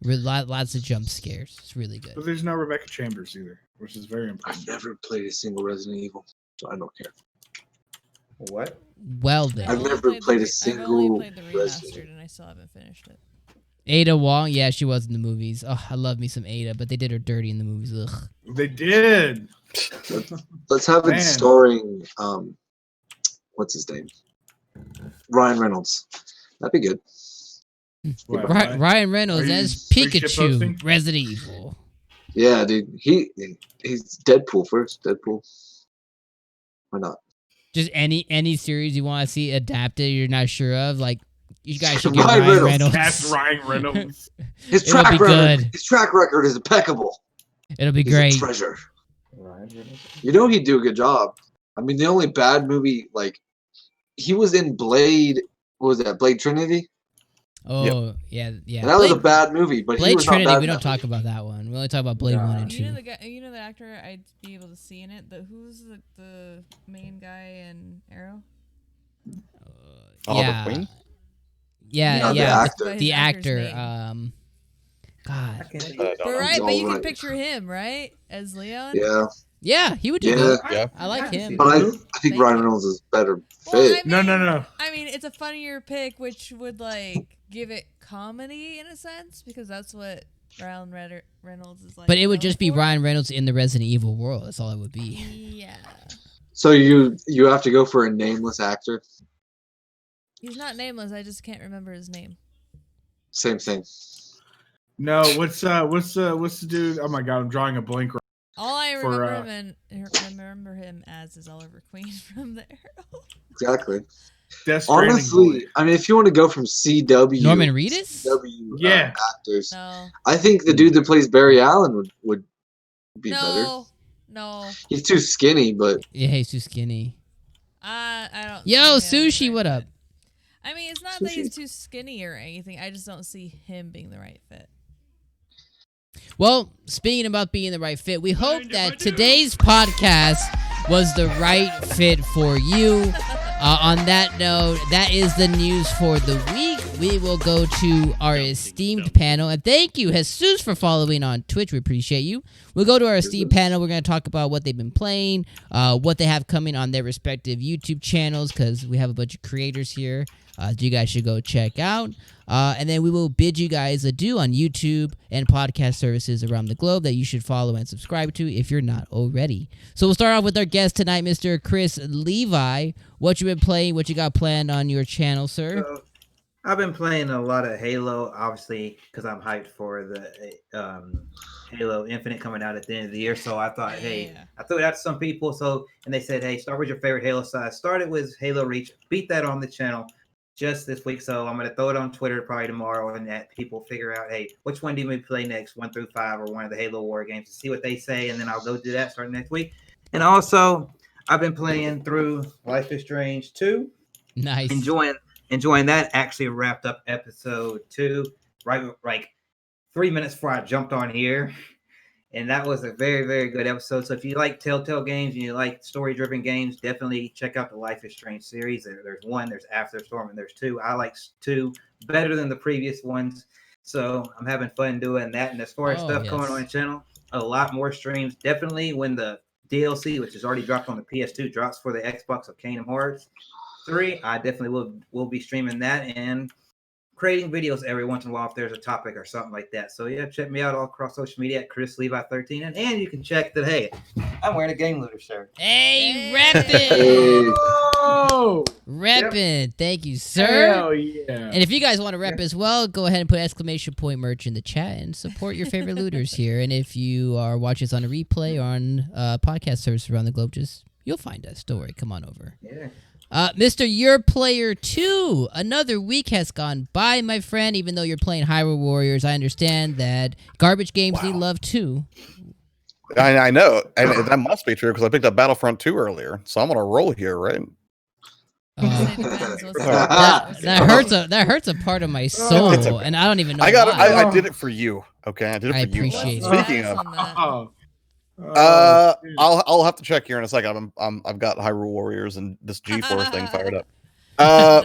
Lots of jump scares. It's really good. But there's no Rebecca Chambers either, which is very I've important. never played a single Resident Evil, so I don't care. What? Well then, I've never played a I've only single played the Resident remastered, and I still haven't finished it. Ada Wong, yeah, she was in the movies. Oh, I love me some Ada, but they did her dirty in the movies. Ugh. They did. Let's have it Man. starring what's his name? Ryan Reynolds. That'd be good. What, Ryan Reynolds Are you- as are you Pikachu, shitposting? Resident Evil. Yeah, dude. He's Deadpool first. Deadpool. Why not? Just any series you want to see adapted, you're not sure of, like you guys should get Ryan Ryan Reynolds. Reynolds. Cast Ryan Reynolds. His It'll track be record. good. His track record is impeccable. It'll be He's great. a treasure. Right. You know he'd do a good job. I mean, the only bad movie, like, he was in Blade. What was that? Blade Trinity. Oh yeah. And that was a bad movie, but he Blade was Trinity. not bad. We in don't that talk movie. about that one. We only talk about Blade No. 1 and 2. You know the guy. You know the actor. I'd be able to see in it. Who's the main guy in Arrow? Oliver yeah. Queen? Yeah, No, the yeah. actor. His The actor's actor. name. God. I can't. But I don't But know. right, but you Alright. can picture him, right, as Leon. Yeah, Yeah, he would do Yeah. good. Yeah. I like can him. see but I that. think Thank Ryan you. Reynolds is better Well, fit. No. I mean, it's a funnier pick, which would like give it comedy in a sense, because that's what Ryan Reynolds is like. But it would known just be for. Ryan Reynolds in the Resident Evil world. That's all it would be. Yeah, So you have to go for a nameless actor. he's not nameless. I just can't remember his name. Same thing. No, what's the dude? Oh my god, I'm drawing a blank. All I For, remember him as is Oliver Queen from the Arrow. Exactly. Death Stranding Honestly, boy. I mean, if you want to go from CW, Norman Reedus? CW Yeah. actors, No, I think the dude that plays Barry Allen would be better. no. He's too skinny, but Yeah, he's too skinny. I don't. Yo, see him as the Sushi, right what fit. up? I mean, it's not that he's Sushi. too skinny or anything. I just don't see him being the right fit. Well, speaking about being the right fit, we hope that today's podcast was the right fit for you. On that note, that is the news for the week. We will go to our esteemed panel. And thank you, Jesus, for following on Twitch. We appreciate you. We'll go to our esteemed panel. We're going to talk about what they've been playing, what they have coming on their respective YouTube channels, because we have a bunch of creators here that you guys should go check out. And then we will bid you guys adieu on YouTube and podcast services around the globe that you should follow and subscribe to if you're not already. So we'll start off with our guest tonight, Mr. Chris Levi. What you been playing? What you got planned on your channel, sir? So, I've been playing a lot of Halo, obviously, because I'm hyped for the Halo Infinite coming out at the end of the year. So I thought, hey, Yeah. I threw it out to some people. And they said, hey, start with your favorite Halo. So I started with Halo Reach, beat that on the channel just this week. So I'm going to throw it on Twitter probably tomorrow and let people figure out, hey, which one do we play next, 1 through 5 or one of the Halo War games, to see what they say. And then I'll go do that starting next week. And also, I've been playing through Life is Strange 2. Nice. Enjoying that. Actually wrapped up episode 2 right like 3 minutes before I jumped on here, and that was a very, very good episode. So if you like Telltale games and you like story-driven games, definitely check out the Life is Strange series. There's 1, there's After the Storm, and there's 2. I like 2 better than the previous ones, so I'm having fun doing that. And as far as stuff coming on the channel, a lot more streams. Definitely when the DLC, which is already dropped on the PS2, drops for the Xbox of Kingdom Hearts 3, I definitely will be streaming that. And creating videos every once in a while if there's a topic or something like that. So yeah, check me out all across social media at ChrisLevi13, and you can check that. Hey, I'm wearing a Game Looter shirt. Hey, reppin'. Oh, Reppin'. Thank you, sir. hell yeah. And if you guys want to rep as well, go ahead and put exclamation point merch in the chat and support your favorite looters here. And if you are watching us on a replay or on podcast service around the globe, you'll find us. Don't worry. Come on over. Yeah. Mr. Your Player 2, another week has gone by, my friend. Even though you're playing Hyrule Warriors, I understand that garbage games need love too. I know, and that must be true because I picked up Battlefront 2 earlier, so I'm on a roll here, right? That hurts a part of my soul, It's okay. and I don't even know. I did it for you. Okay, I did it for you. Appreciate it. Speaking of, Oh, I'll have to check here in a second. I've got Hyrule Warriors and this G4 thing fired up.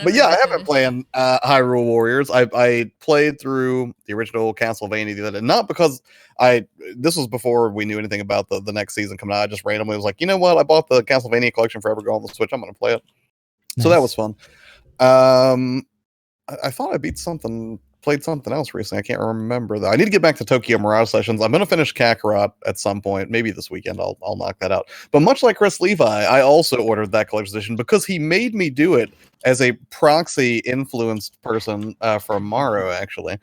But yeah, I have been playing Hyrule Warriors. I played through the original Castlevania the other day, not because this was before we knew anything about the next season coming out. I just randomly was like, you know what? I bought the Castlevania collection forever ago on the Switch. I'm going to play it. Nice. So that was fun. I thought I played something else recently. I can't remember though. I need to get back to Tokyo Mirage Sessions. I'm going to finish Kakarot at some point. Maybe this weekend I'll knock that out. But much like Chris Levi, I also ordered that collector's edition because he made me do it as a proxy influenced person from Morrow, actually.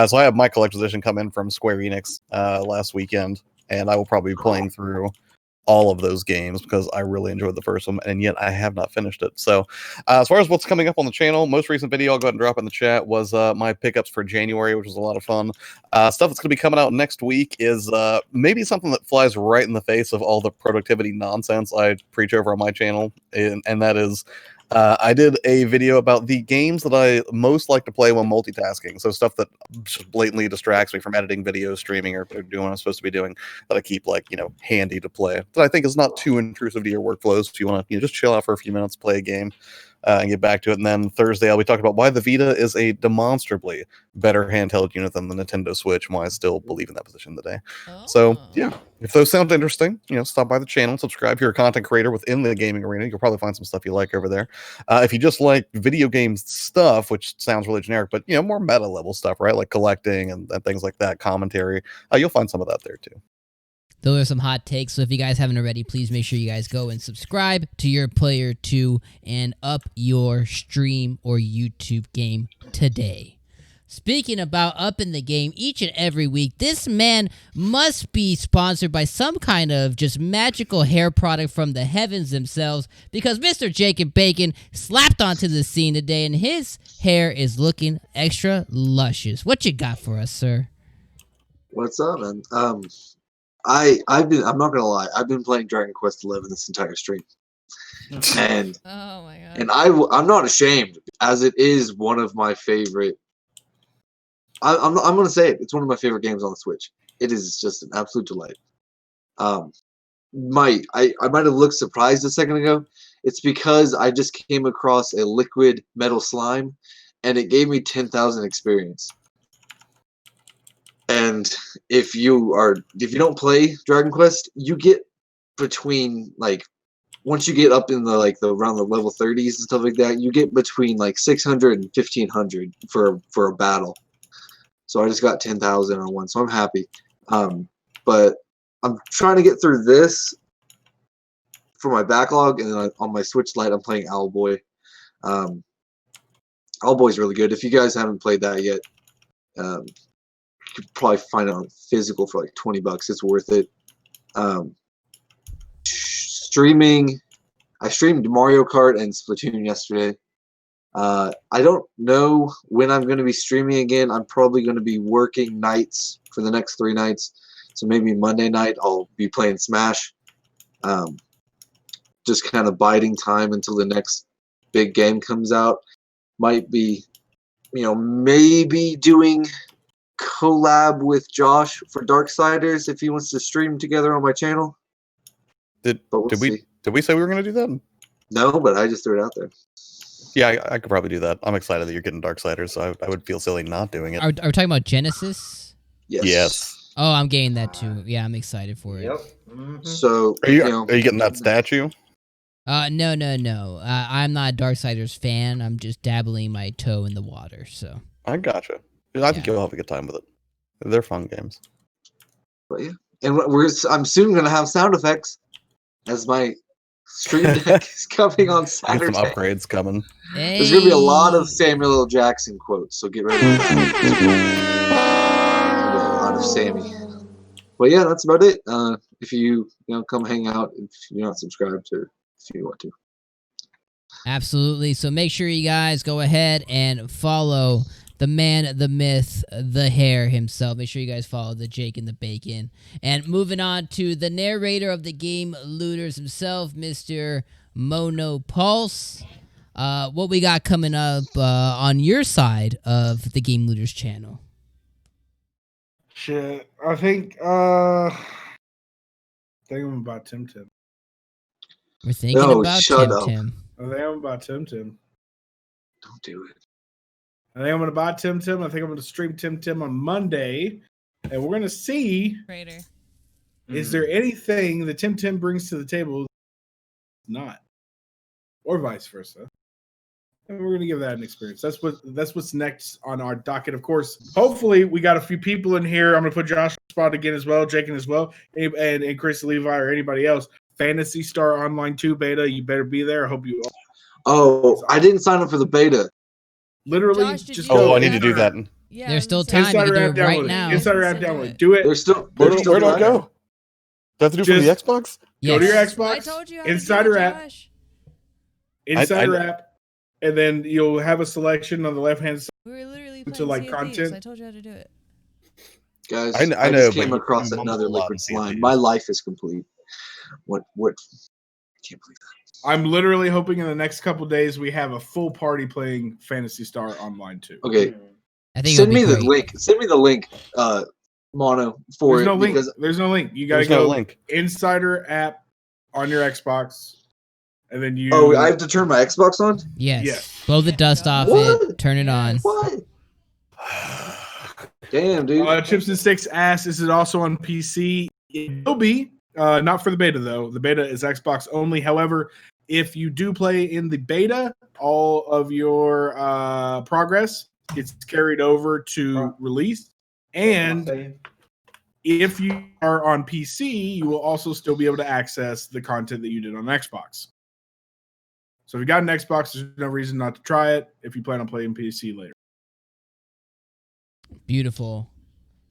So I have my collector's edition come in from Square Enix last weekend, and I will probably be playing through all of those games because I really enjoyed the first one, and yet I have not finished it. So as far as what's coming up on the channel, most recent video I'll go ahead and drop in the chat was my pickups for January, which was a lot of fun. Stuff that's going to be coming out next week is maybe something that flies right in the face of all the productivity nonsense I preach over on my channel, and that is I did a video about the games that I most like to play when multitasking. So stuff that just blatantly distracts me from editing videos, streaming, or doing what I'm supposed to be doing that I keep handy to play. That I think is not too intrusive to your workflows. If you want to just chill out for a few minutes, play a game, and get back to it. And then Thursday I'll be talking about why the Vita is a demonstrably better handheld unit than the Nintendo Switch, and why I still believe in that position today. So yeah, if those sound interesting, stop by the channel, subscribe. If you're a content creator within the gaming arena, you'll probably find some stuff you like over there. If you just like video games stuff, which sounds really generic, but more meta level stuff, right? Like collecting and things like that, commentary, you'll find some of that there too. Those are some hot takes, so if you guys haven't already, please make sure you guys go and subscribe to Your Player 2 and up your stream or YouTube game today. Speaking about upping the game each and every week, this man must be sponsored by some kind of just magical hair product from the heavens themselves, because Mr. Jacob Bacon slapped onto the scene today and his hair is looking extra luscious. What you got for us, sir? What's up, man? I'm not gonna lie, I've been playing Dragon Quest XI this entire stream, and oh my god, and I'm not ashamed, as it is one of my favorite. I'm gonna say it. It's one of my favorite games on the Switch. It is just an absolute delight. I might have looked surprised a second ago. It's because I just came across a liquid metal slime, and it gave me 10,000 experience. And if you don't play Dragon Quest, you get between once you get up in the around the level 30s and stuff like that, you get between 600 and 1500 for a battle. So I just got 10,000 on one, so I'm happy. But I'm trying to get through this for my backlog, and then on my Switch Lite I'm playing Owlboy. Owlboy's really good. If you guys haven't played that yet, you could probably find it on physical for $20. It's worth it. Streaming, I streamed Mario Kart and Splatoon yesterday. I don't know when I'm going to be streaming again. I'm probably going to be working nights for the next 3 nights. So maybe Monday night I'll be playing Smash. Just kind of biding time until the next big game comes out. Might be, maybe doing collab with Josh for Darksiders if he wants to stream together on my channel. Did we say we were going to do that? No, but I just threw it out there. Yeah, I could probably do that. I'm excited that you're getting Darksiders, so I would feel silly not doing it. Are we talking about Genesis? Yes. Oh, I'm getting that too. Yeah, I'm excited for it. Yep. Mm-hmm. So are you getting that statue? No. I'm not a Darksiders fan. I'm just dabbling my toe in the water. So. I gotcha. I think you'll have a good time with it. They're fun games. But yeah, and I'm soon gonna have sound effects as my stream deck is coming on Get Saturday. some upgrades coming. There's gonna be a lot of Samuel L. Jackson quotes, so get ready for that. A lot of Sammy. Well, yeah, that's about it. If you come hang out, if you're not subscribed, or if you want to. Absolutely. So make sure you guys go ahead and follow the man, the myth, the hair himself. Make sure you guys follow the Jake and the Bacon. And moving on to the narrator of the Game Looters himself, Mr. Mono Pulse. What we got coming up on your side of the Game Looters channel? Shit, I think I'm about Tim Tim. We're thinking about shut Tim up. Tim. I think I'm about Tim Tim. Don't do it. I think I'm gonna buy Tim Tim. I think I'm gonna stream Tim Tim on Monday, and we're gonna see Raider. is there anything that Tim Tim brings to the table not, or vice versa. And we're gonna give that an experience. That's what's next on our docket. Of course, hopefully we got a few people in here. I'm gonna put Josh on the spot again as well, Jake as well, and Chris Levi or anybody else. Phantasy Star Online 2 beta. You better be there. I hope you. Oh, I didn't sign up for the beta. Literally, Josh, did just you go. Oh, I need to do that. Yeah, There's still I was time. gonna You say- can do it right download now. Insider app Yeah, so do download. it. Do it. There's still. Where There's do I still go? Do I have to do it from the Just- Xbox? Go to your Yes. Xbox. I told you how Insider to do it, app. Josh. Insider app, and then you'll have a selection on the left hand side. We were literally To, playing like, Sea of Thieves. content. I told you how to do it. Guys, I I know, just but came you across mumble another a lot liquid in Sea of slime. Thieves. My life is complete. What? Can't believe that. I'm literally hoping in the next couple days we have a full party playing Phantasy Star Online 2. Okay, I think send it'll me be the great. link. Send me the link, Mono, for There's it no link. because There's no link. You gotta There's no go link. Insider app on your Xbox, and then you. I have to turn my Xbox on. Yes. Yes. Blow the dust off What? it. Turn it on. What? Damn, dude. Chips and Sticks asks, is it also on PC? It will be. Not for the beta, though. The beta is Xbox only. However, if you do play in the beta, all of your progress gets carried over to release. And if you are on PC, you will also still be able to access the content that you did on Xbox. So if you got an Xbox, there's no reason not to try it if you plan on playing PC later. Beautiful.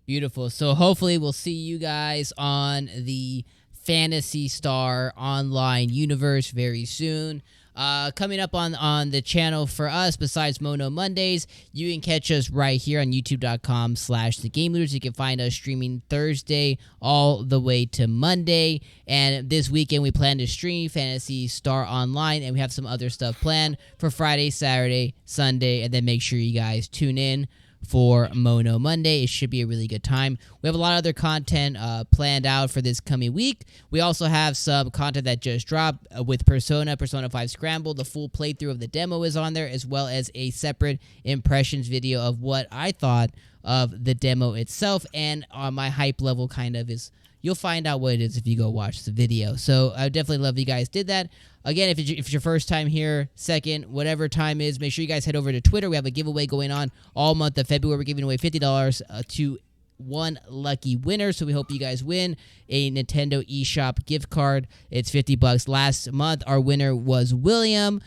Beautiful. So hopefully we'll see you guys on the Phantasy Star Online universe very soon. Coming up on the channel for us, besides Mono Mondays, you can catch us right here on youtube.com/thegamelooters. You can find us streaming Thursday all the way to Monday. And this weekend, we plan to stream Phantasy Star Online, and we have some other stuff planned for Friday, Saturday, Sunday, and then make sure you guys tune in for Mono Monday. It should be a really good time. We have a lot of other content planned out for this coming week. We also have some content that just dropped with Persona 5 Scramble. The full playthrough of the demo is on there, as well as a separate impressions video of what I thought of the demo itself, and my hype level kind of is. You'll find out what it is if you go watch the video. So I definitely love you guys did that. Again, if it's your first time here, second, whatever time is, make sure you guys head over to Twitter. We have a giveaway going on all month of February. We're giving away $50 to one lucky winner. So we hope you guys win a Nintendo eShop gift card. It's $50. Last month, our winner was William.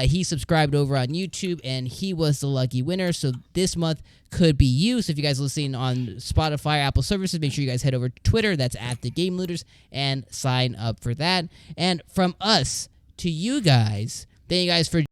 He subscribed over on YouTube, and he was the lucky winner. So this month could be you. So if you guys are listening on Spotify, Apple services, make sure you guys head over to Twitter. That's at the Game Looters, and sign up for that. And from us to you guys, thank you guys for